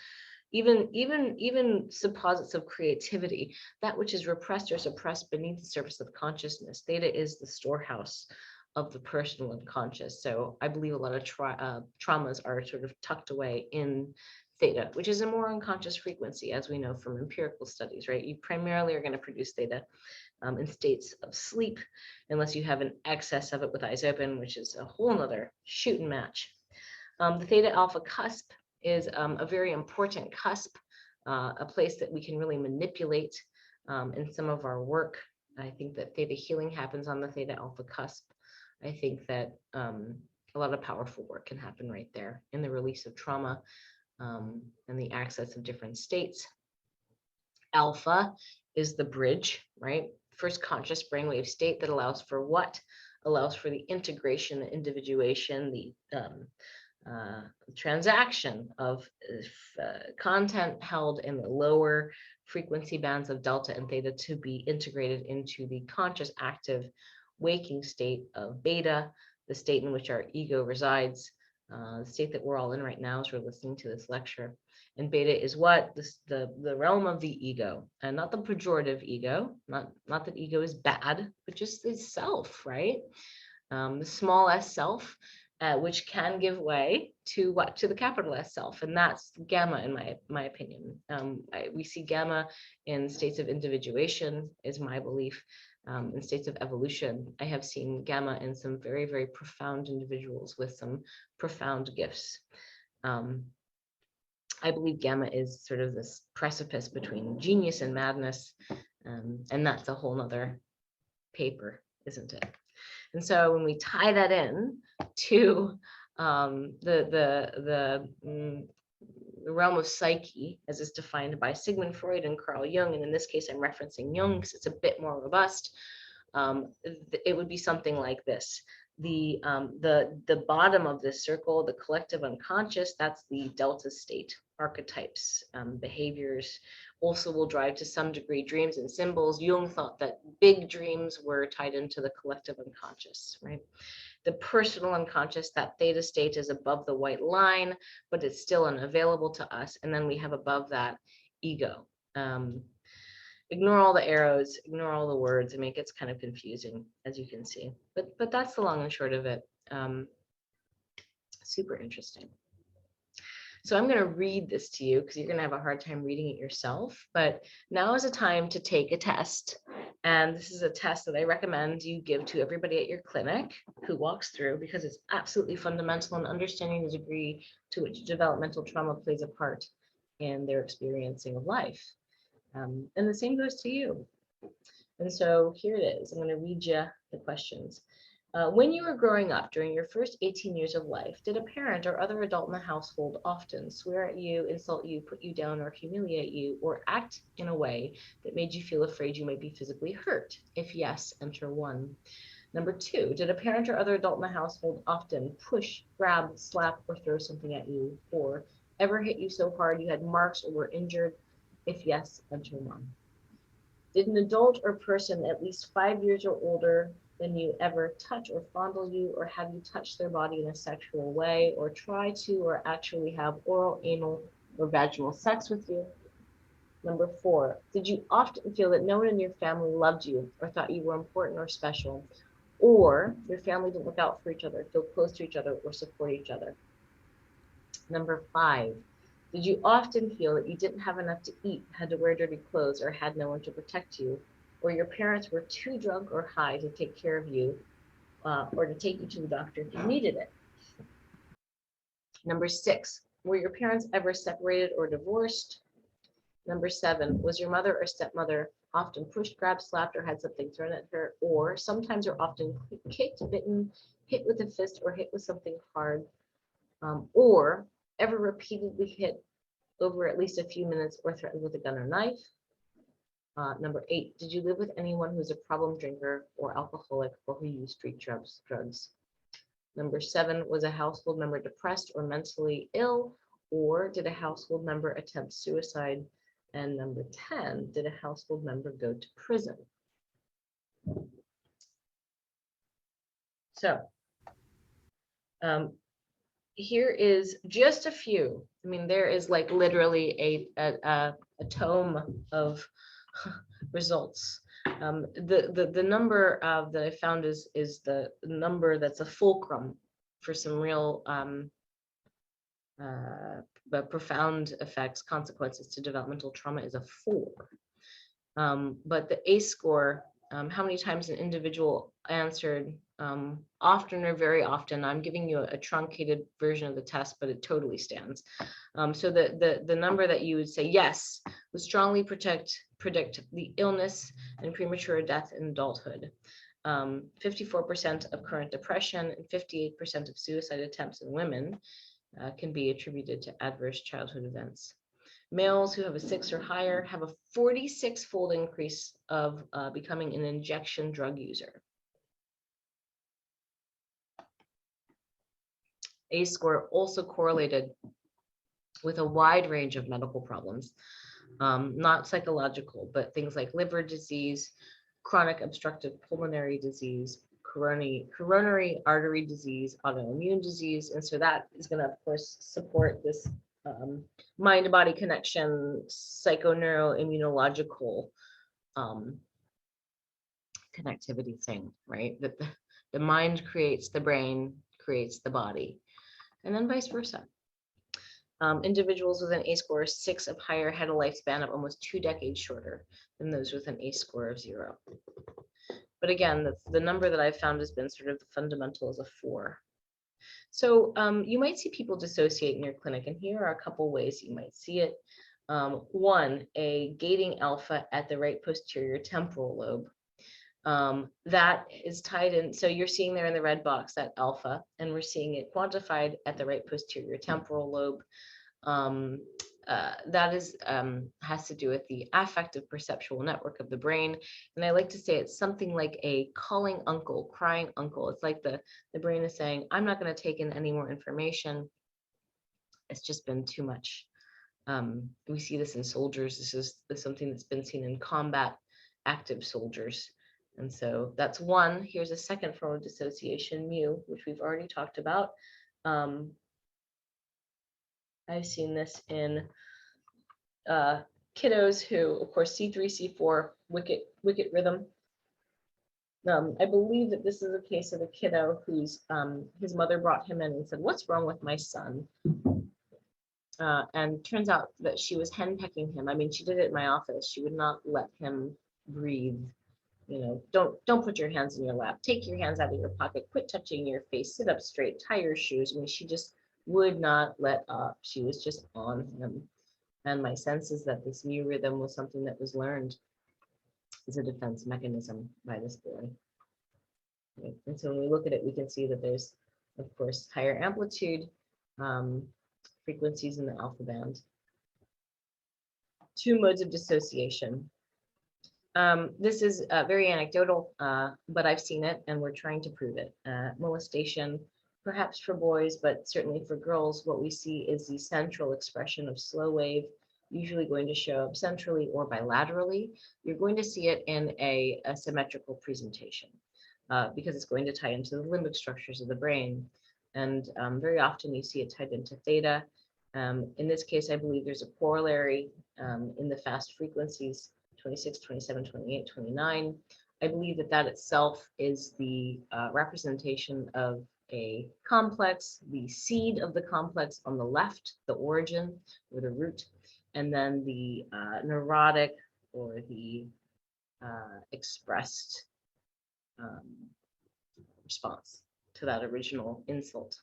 even supposits of creativity, that which is repressed or suppressed beneath the surface of consciousness. Theta is the storehouse of the personal unconscious. So I believe a lot of traumas are sort of tucked away in theta, which is a more unconscious frequency, as we know from empirical studies, right? You primarily are going to produce theta in states of sleep, unless you have an excess of it with eyes open, which is a whole nother shooting match. The theta alpha cusp is a very important cusp, a place that we can really manipulate in some of our work. I think that theta healing happens on the theta alpha cusp. I think that a lot of powerful work can happen right there in the release of trauma and the access of different states. Alpha is the bridge, right? First conscious brainwave state that allows for what? Allows for the integration, the individuation, the transaction of content held in the lower frequency bands of delta and theta to be integrated into the conscious active waking state of beta, the state in which our ego resides, the state that we're all in right now as we're listening to this lecture. And beta is what? The realm of the ego, and not the pejorative ego, not that ego is bad, but just the self, right? The small s self, which can give way to what? To the capital S self, and that's gamma in my opinion. We see gamma in states of individuation, is my belief. In states of evolution, I have seen gamma in some very, very profound individuals with some profound gifts. I believe gamma is sort of this precipice between genius and madness, and that's a whole nother paper, isn't it? And so when we tie that in to the realm of psyche, as is defined by Sigmund Freud and Carl Jung, and in this case I'm referencing Jung because it's a bit more robust, it would be something like this. The bottom of this circle, the collective unconscious, that's the delta state. Archetypes, behaviors also will drive to some degree dreams and symbols. Jung thought that big dreams were tied into the collective unconscious, right? The personal unconscious, that theta state, is above the white line, but it's still unavailable to us. And then we have above that ego. Ignore all the arrows, ignore all the words. I mean, it gets kind of confusing, as you can see. But that's the long and short of it. Super interesting. So I'm going to read this to you because you're going to have a hard time reading it yourself. But now is a time to take a test. And this is a test that I recommend you give to everybody at your clinic who walks through, because it's absolutely fundamental in understanding the degree to which developmental trauma plays a part in their experiencing of life. And the same goes to you. And so here it is. I'm going to read you the questions. When you were growing up during your first 18 years of life, did a parent or other adult in the household often swear at you, insult you, put you down, or humiliate you, or act in a way that made you feel afraid you might be physically hurt? If yes, enter 1. Number 2, did a parent or other adult in the household often push, grab, slap, or throw something at you? Or ever hit you so hard you had marks or were injured? If yes, enter 1. Did an adult or person at least 5 years or older than you ever touch or fondle you, or have you touched their body in a sexual way, or try to or actually have oral, anal, or vaginal sex with you? Number 4, did you often feel that no one in your family loved you or thought you were important or special, or your family didn't look out for each other, feel close to each other, or support each other? Number 5, did you often feel that you didn't have enough to eat, had to wear dirty clothes, or had no one to protect you, or your parents were too drunk or high to take care of you, or to take you to the doctor if you needed it? Number 6, were your parents ever separated or divorced? Number 7, was your mother or stepmother often pushed, grabbed, slapped, or had something thrown at her, or sometimes or often kicked, bitten, hit with a fist, or hit with something hard, or ever repeatedly hit over at least a few minutes or threatened with a gun or knife? Number 8, did you live with anyone who's a problem drinker or alcoholic or who used street drugs? Number 7, was a household member depressed or mentally ill, or did a household member attempt suicide? And number 10, did a household member go to prison? So, here is just a few. I mean, there is like literally a tome of results. The number that I found is the number that's a fulcrum for some real but profound effects, consequences to developmental trauma is a 4. But the ACE score, how many times an individual answered, often or very often, I'm giving you a truncated version of the test, but it totally stands. So the number that you would say yes would strongly predict the illness and premature death in adulthood. 54% of current depression and 58% of suicide attempts in women can be attributed to adverse childhood events. Males who have a 6 or higher have a 46-fold increase of becoming an injection drug user. ACE score also correlated with a wide range of medical problems, not psychological, but things like liver disease, chronic obstructive pulmonary disease, coronary artery disease, autoimmune disease. And so that is going to, of course, support this mind-body connection, psychoneuroimmunological connectivity thing, right? That the mind creates the brain, creates the body, and then vice versa. Individuals with an ACE score of 6 of higher had a lifespan of almost 2 decades shorter than those with an ACE score of 0. But again, the number that I've found has been sort of the fundamental as a 4. So you might see people dissociate in your clinic, and here are a couple ways you might see it. One, a gating alpha at the right posterior temporal lobe. That is tied in, so you're seeing there in the red box that alpha, and we're seeing it quantified at the right posterior temporal lobe. That is has to do with the affective perceptual network of the brain. And I like to say it's something like a calling uncle, crying uncle. It's like the brain is saying, I'm not going to take in any more information. It's just been too much. We see this in soldiers. This is something that's been seen in combat active soldiers. And so that's one. Here's a second form of dissociation, mu, which we've already talked about. I've seen this in kiddos who, of course, C3, C4, wicket rhythm. I believe that this is a case of a kiddo whose his mother brought him in and said, "What's wrong with my son?" And turns out that she was henpecking him. I mean, she did it in my office. She would not let him breathe. You know, don't put your hands in your lap. Take your hands out of your pocket. Quit touching your face. Sit up straight. Tie your shoes. I mean, she just would not let up. She was just on him. And my sense is that this mu rhythm was something that was learned as a defense mechanism by this boy. Right? And so when we look at it, we can see that there's, of course, higher amplitude frequencies in the alpha band. 2 modes of dissociation. This is very anecdotal, but I've seen it and we're trying to prove it. Molestation, perhaps for boys, but certainly for girls, what we see is the central expression of slow wave, usually going to show up centrally or bilaterally. You're going to see it in a symmetrical presentation because it's going to tie into the limbic structures of the brain. And very often you see it tied into theta. In this case, I believe there's a corollary in the fast frequencies, 26, 27, 28, 29. I believe that that itself is the representation of a complex, the seed of the complex on the left, the origin or the root, and then the neurotic or the expressed response to that original insult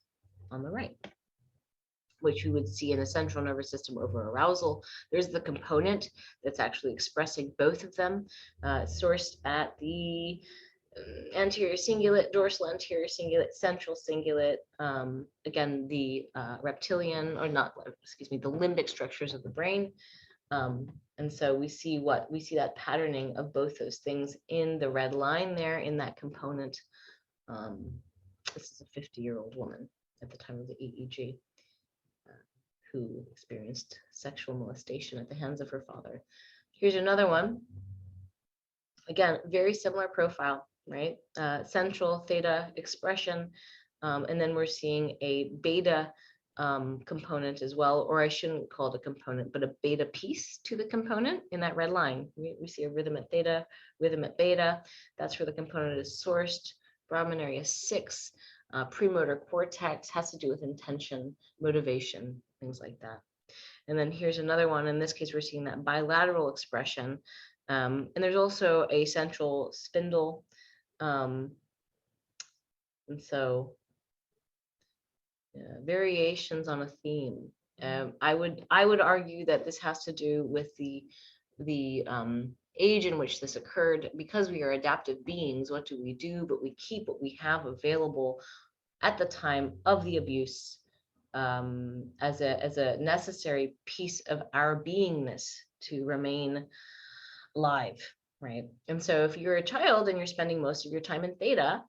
on the right, which you would see in the central nervous system over arousal. There's the component that's actually expressing both of them, sourced at the anterior cingulate, dorsal anterior cingulate, central cingulate, again, the reptilian, or not, excuse me, the limbic structures of the brain. And so we see that patterning of both those things in the red line there in that component. This is a 50-year-old woman at the time of the EEG. Who experienced sexual molestation at the hands of her father. Here's another one. Again, very similar profile, right? Central theta expression, And then we're seeing a beta component as well, or I shouldn't call it a component, but a beta piece to the component in that red line. We see a rhythm at theta, rhythm at beta. That's where the component is sourced. Brodmann area 6, premotor cortex, has to do with intention, motivation, things like that. And then here's another one. In this case, we're seeing that bilateral expression. And there's also a central spindle. And so variations on a theme. I would argue that this has to do with the age in which this occurred. Because we are adaptive beings, what do we do? But we keep what we have available at the time of the abuse as a necessary piece of our beingness to remain alive, right? And so if you're a child and you're spending most of your time in theta,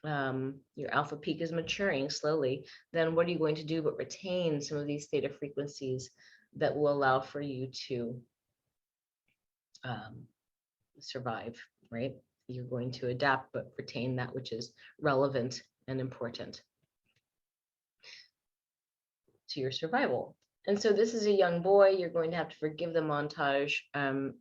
your alpha peak is maturing slowly, then what are you going to do but retain some of these theta frequencies that will allow for you to survive, right? You're going to adapt but retain that which is relevant and important to your survival. And so this is a young boy. You're going to have to forgive the montage.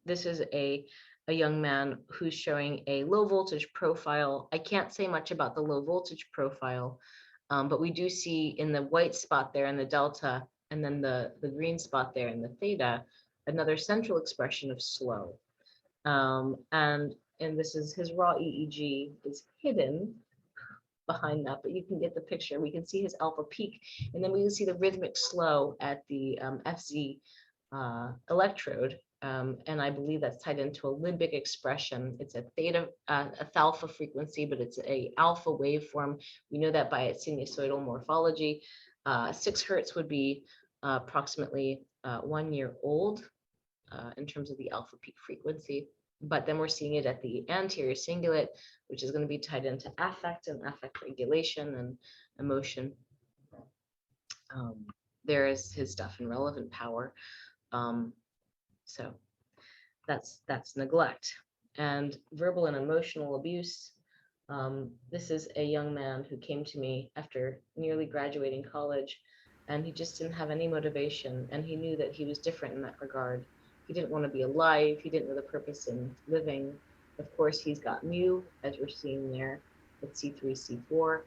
This is a young man who's showing a low voltage profile. I can't say much about the low voltage profile, but we do see in the white spot there in the delta, and then the green spot there in the theta, another central expression of slow. And this is his raw EEG is hidden behind that, but you can get the picture. We can see his alpha peak, and then we can see the rhythmic slow at the FZ electrode. And I believe that's tied into a limbic expression. It's a theta, a alpha frequency, but it's a alpha waveform. We know that by its sinusoidal morphology. 6 hertz would be approximately 1 year old in terms of the alpha peak frequency. But then we're seeing it at the anterior cingulate, which is going to be tied into affect and affect regulation and emotion. There is his stuff in relevant power. So that's neglect. And verbal and emotional abuse. This is a young man who came to me after nearly graduating college, and he just didn't have any motivation, and he knew that he was different in that regard. He didn't want to be alive. He didn't know the purpose in living. Of course, he's got mu, as we're seeing there, with C3, C4.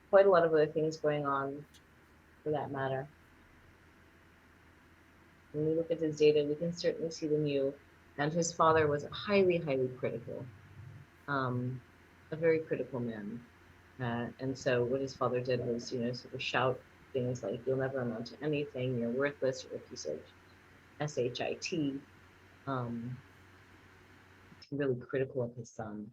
Quite a lot of other things going on, for that matter. When we look at his data, we can certainly see the mu, and his father was highly, highly critical, a very critical man. And so what his father did was, sort of shout things like, "You'll never amount to anything, you're worthless, you're a piece of SHIT," really critical of his son,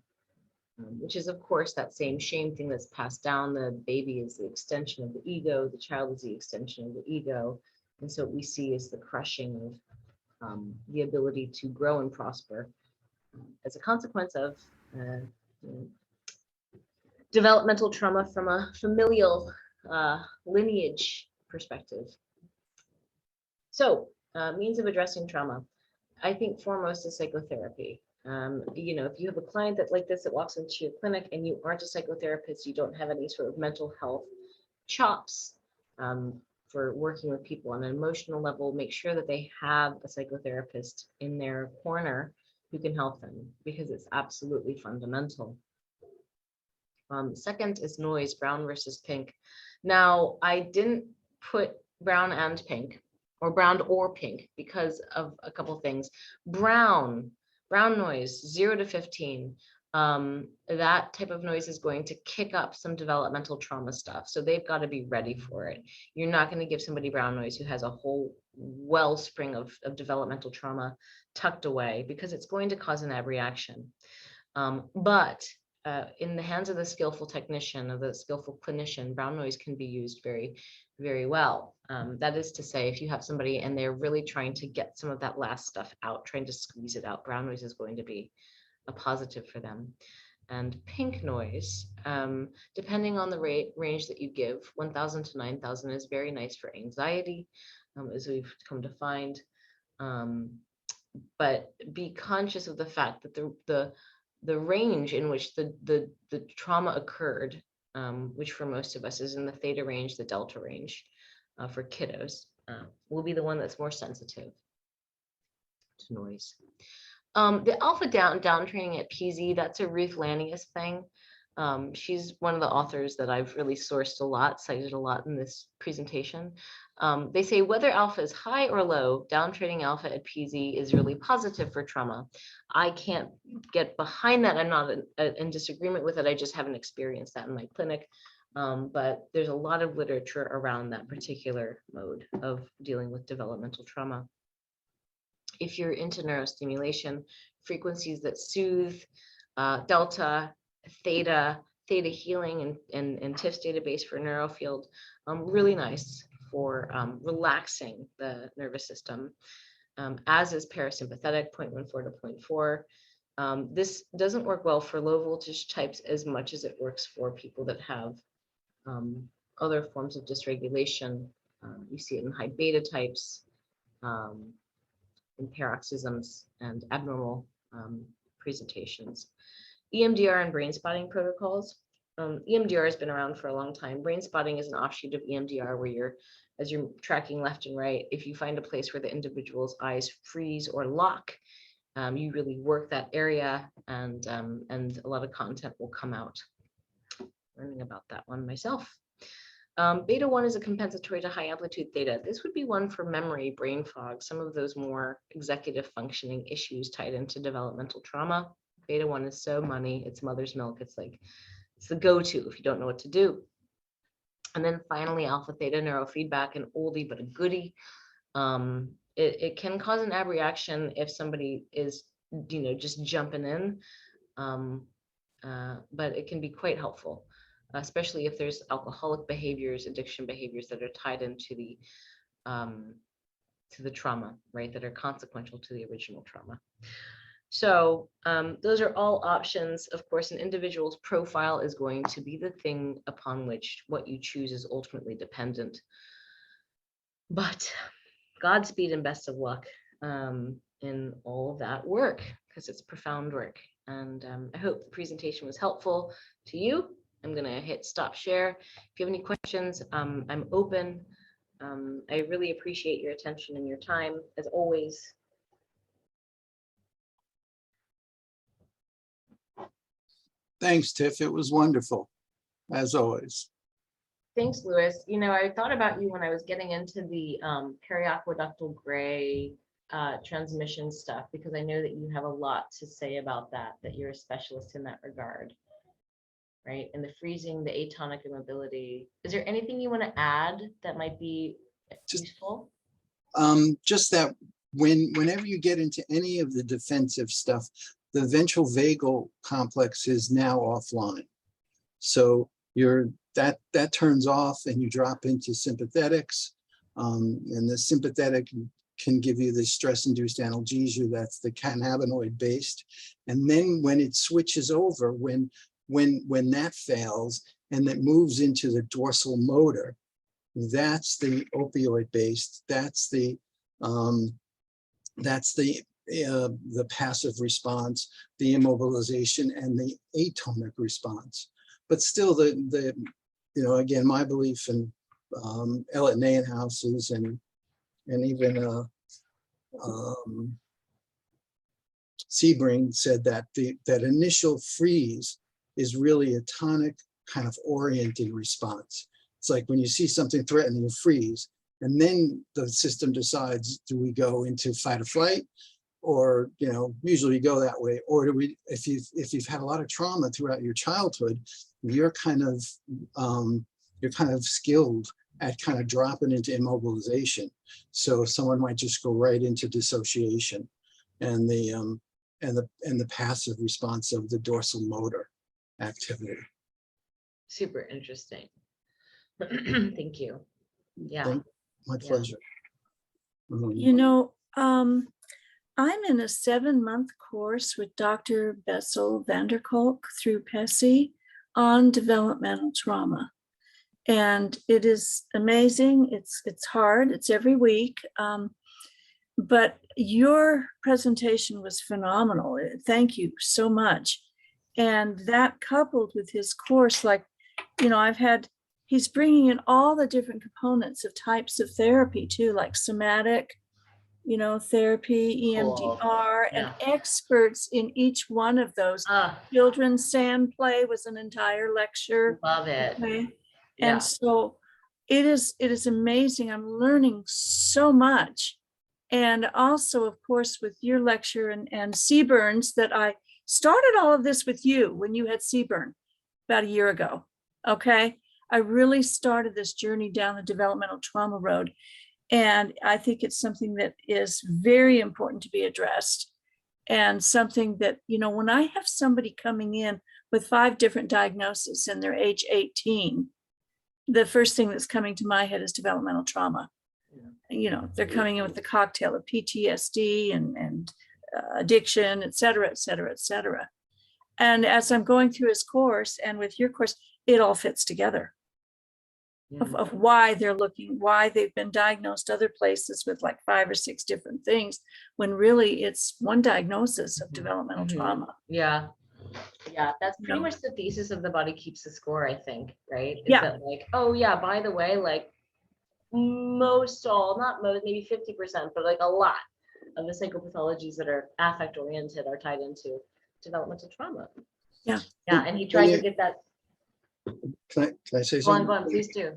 which is, of course, that same shame thing that's passed down. The baby is the extension of the ego, the child is the extension of the ego. And so what we see is the crushing of the ability to grow and prosper as a consequence of developmental trauma from a familial lineage perspective. So means of addressing trauma. I think foremost is psychotherapy. If you have a client that like this that walks into your clinic and you aren't a psychotherapist, you don't have any sort of mental health chops for working with people on an emotional level, make sure that they have a psychotherapist in their corner who can help them, because it's absolutely fundamental. Second is noise, brown versus pink. Now, I didn't put brown and pink, or brown or pink, because of a couple things. Brown noise, 0 to 15. That type of noise is going to kick up some developmental trauma stuff. So they've got to be ready for it. You're not going to give somebody brown noise who has a whole wellspring of developmental trauma tucked away, because it's going to cause an abreaction. But in the hands of the skillful technician, of the skillful clinician, brown noise can be used very, very well. That is to say, if you have somebody and they're really trying to get some of that last stuff out, trying to squeeze it out, brown noise is going to be a positive for them. And pink noise, depending on the range that you give, 1,000 to 9,000 is very nice for anxiety, as we've come to find. But be conscious of the fact that range in which the trauma occurred, which for most of us is in the theta range, the delta range for kiddos, will be the one that's more sensitive to noise. The alpha down training at PZ, that's a Ruth Lanius thing. She's one of the authors that I've really sourced a lot, cited a lot in this presentation. They say whether alpha is high or low, downtraining alpha at PZ is really positive for trauma. I can't get behind that. I'm not in disagreement with it. I just haven't experienced that in my clinic. But there's a lot of literature around that particular mode of dealing with developmental trauma. If you're into neurostimulation, frequencies that soothe, delta, theta healing, and Tiff's database for neurofield, really nice for relaxing the nervous system, as is parasympathetic 0.14 to 0.4. This doesn't work well for low voltage types as much as it works for people that have other forms of dysregulation. You see it in high beta types, in paroxysms and abnormal presentations. EMDR and brain spotting protocols. EMDR has been around for a long time. Brain spotting is an offshoot of EMDR where as you're tracking left and right, if you find a place where the individual's eyes freeze or lock, you really work that area, and a lot of content will come out. Learning about that one myself. Beta 1 is a compensatory to high amplitude theta. This would be one for memory, brain fog, some of those more executive functioning issues tied into developmental trauma. Beta 1 is so money, it's mother's milk. It's the go-to if you don't know what to do. And then finally, alpha theta neurofeedback, an oldie but a goodie. It can cause an abreaction if somebody is, just jumping in, but it can be quite helpful, especially if there's alcoholic behaviors, addiction behaviors that are tied into the trauma, right, that are consequential to the original trauma. So those are all options. Of course, an individual's profile is going to be the thing upon which what you choose is ultimately dependent. But Godspeed and best of luck in all of that work, because it's profound work. And I hope the presentation was helpful to you. I'm going to hit stop share. If you have any questions, I'm open. I really appreciate your attention and your time, as always. Thanks, Tiff. It was wonderful, as always. Thanks, Louis. I thought about you when I was getting into the periaqueductal gray transmission stuff, because I know that you have a lot to say about that you're a specialist in that regard, right? And the freezing, the atonic immobility. Is there anything you want to add that might be useful? Just that whenever you get into any of the defensive stuff, the ventral vagal complex is now offline. So that turns off and you drop into sympathetics. And the sympathetic can give you the stress-induced analgesia. That's the cannabinoid based. And then when it switches over, when that fails and it moves into the dorsal motor, that's the opioid based. That's the passive response, the immobilization, and the atonic response. But still, again, my belief in Ellett Nahenhouse's and even Sebring said that that initial freeze is really a tonic kind of oriented response. It's like when you see something threatening, you freeze, and then the system decides, do we go into fight or flight? Or, usually you go that way. Or do we, if you've had a lot of trauma throughout your childhood, you're kind of skilled at kind of dropping into immobilization. So someone might just go right into dissociation and the passive response of the dorsal motor activity. Super interesting. Thank you. Yeah. My pleasure. I'm in a 7-month course with Dr. Bessel van der Kolk through PESI on developmental trauma. And it is amazing. It's hard. It's every week. But your presentation was phenomenal. Thank you so much. And that coupled with his course, like, you know, he's bringing in all the different components of types of therapy too, like somatic, you know, therapy, Cool. EMDR, and experts in each one of those. Ah, Children's sand play was an entire lecture. love it. Okay. Yeah. And so it is amazing. I'm learning so much. And also, of course, with your lecture and Seaburn's, that I started all of this with you when you had Seaburn about a year ago. Okay. I really started this journey down the developmental trauma road. And I think it's something that is very important to be addressed, and something that, you know, when I have somebody coming in with 5 different diagnoses and they're age 18, the first thing that's coming to my head is developmental trauma. You know, they're coming in with the cocktail of PTSD and addiction, et cetera, et cetera, et cetera. And as I'm going through his course and with your course, it all fits together. Of why they're looking, why they've been diagnosed other places with like 5 or 6 different things, when really it's one diagnosis of developmental trauma. Yeah. Yeah, that's You pretty know. much the thesis of The Body Keeps the Score, I think, right? Is Yeah. that like, oh yeah, by the way, like not most, maybe 50%, but like a lot of the psychopathologies that are affect oriented are tied into developmental trauma. Yeah. Yeah, and he tried to get that. Can I say Go something? on, please do.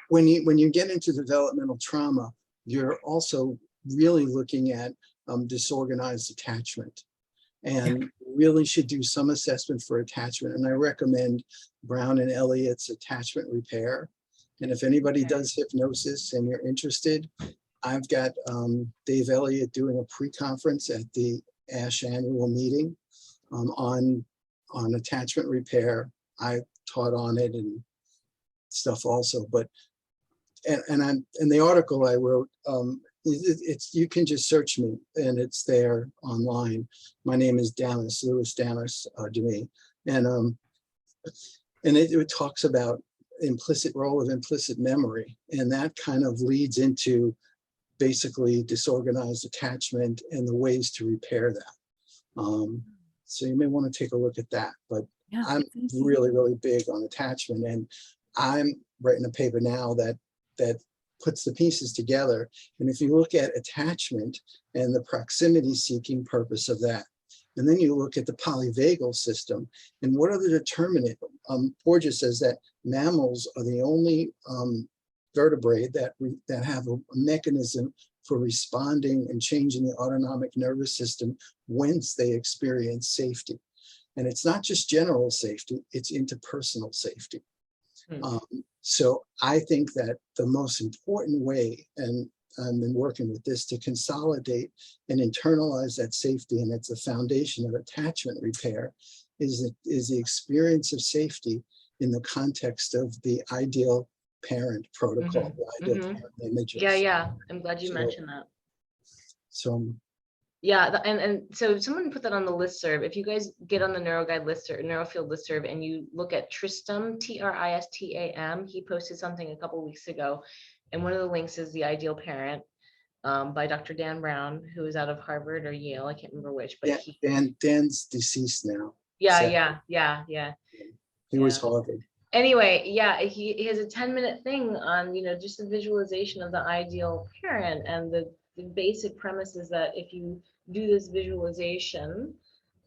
When you get into developmental trauma, you're also really looking at disorganized attachment, and really should do some assessment for attachment. And I recommend Brown and Elliott's attachment repair. And if anybody does hypnosis and you're interested, I've got Dave Elliott doing a pre-conference at the ASH annual meeting on attachment repair. I taught on it and stuff also, but and the article I wrote, it's you can just search me and it's there online. My name is Damas, Louis Damas to me, and it talks about implicit role of implicit memory, and that kind of leads into basically disorganized attachment and the ways to repair that. So you may want to take a look at that, but Yeah, I'm really, really big on attachment, and I'm writing a paper now that puts the pieces together. And if you look at attachment and the proximity seeking purpose of that, and then you look at the polyvagal system and what are the determinants. Porges says that mammals are the only vertebrae that have a mechanism for responding and changing the autonomic nervous system once they experience safety. And it's not just general safety, it's interpersonal safety. So I think that the most important way, and I've been working with this, to consolidate and internalize that safety, and it's a foundation of attachment repair, is the experience of safety in the context of the ideal parent protocol, the ideal parent images. Yeah, I'm glad you mentioned that. So yeah, and so someone put that on the listserv. If you guys get on the NeuroGuide listserv, Neurofield listserv, and you look at Tristam, Tristam, he posted something a couple weeks ago, and one of the links is The Ideal Parent by Dr. Dan Brown, who is out of Harvard or Yale, I can't remember which, but Dan's deceased now. Yeah. He was Harvard. Anyway, yeah, he has a 10-minute thing on, just the visualization of the ideal parent, and the basic premise is that if you do this visualization,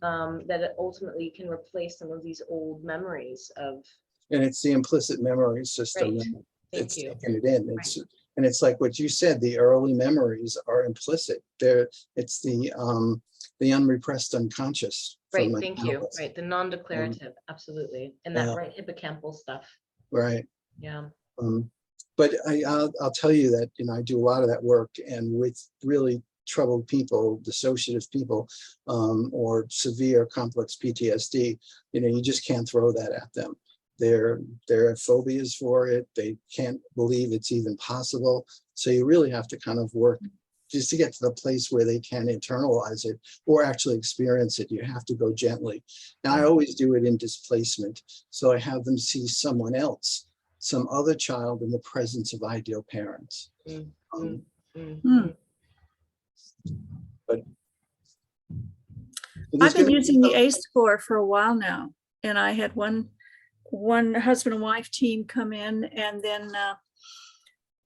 that it ultimately can replace some of these old memories of. And it's the implicit memory system. Right. It's taking it in. And it's like what you said, the early memories are implicit. It's the unrepressed unconscious. Right, thank you. Right, the non-declarative, absolutely. And that right hippocampal stuff. Right. Yeah. But I'll tell you that, I do a lot of that work, and with really troubled people, dissociative people, or severe complex PTSD, you just can't throw that at them. There are phobias for it. They can't believe it's even possible. So you really have to kind of work just to get to the place where they can internalize it or actually experience it. You have to go gently. And I always do it in displacement. So I have them see someone else, some other child in the presence of ideal parents. But I've been using the ACE score for a while now, and I had one husband and wife team come in, and then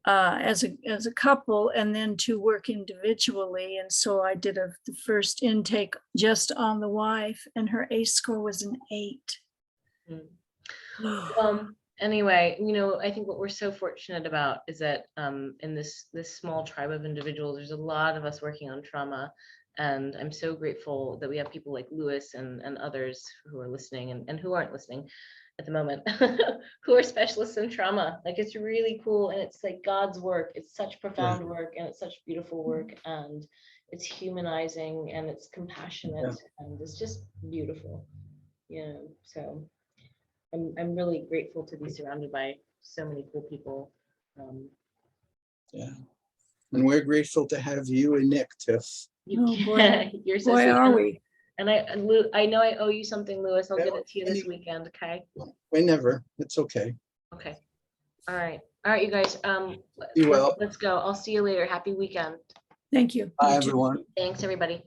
as a couple, and then to work individually. And so I did the first intake just on the wife, and her ACE score was an 8. Anyway, I think what we're so fortunate about is that in this small tribe of individuals, there's a lot of us working on trauma. And I'm so grateful that we have people like Lewis and others who are listening and who aren't listening at the moment, who are specialists in trauma. Like, it's really cool. And it's like God's work. It's such profound work, and it's such beautiful work, and it's humanizing, and it's compassionate, and it's just beautiful. So I'm really grateful to be surrounded by so many cool people. Yeah. And we're grateful to have you and Nick, Tiff. Oh boy, You're so boy, sweet. are we? And I know I owe you something, Lewis. I'll get it to you this weekend. Okay. Whenever, it's okay. Okay. All right, you guys. Be well. Let's go. I'll see you later. Happy weekend. Thank you. Bye, You too. everyone. Thanks, everybody.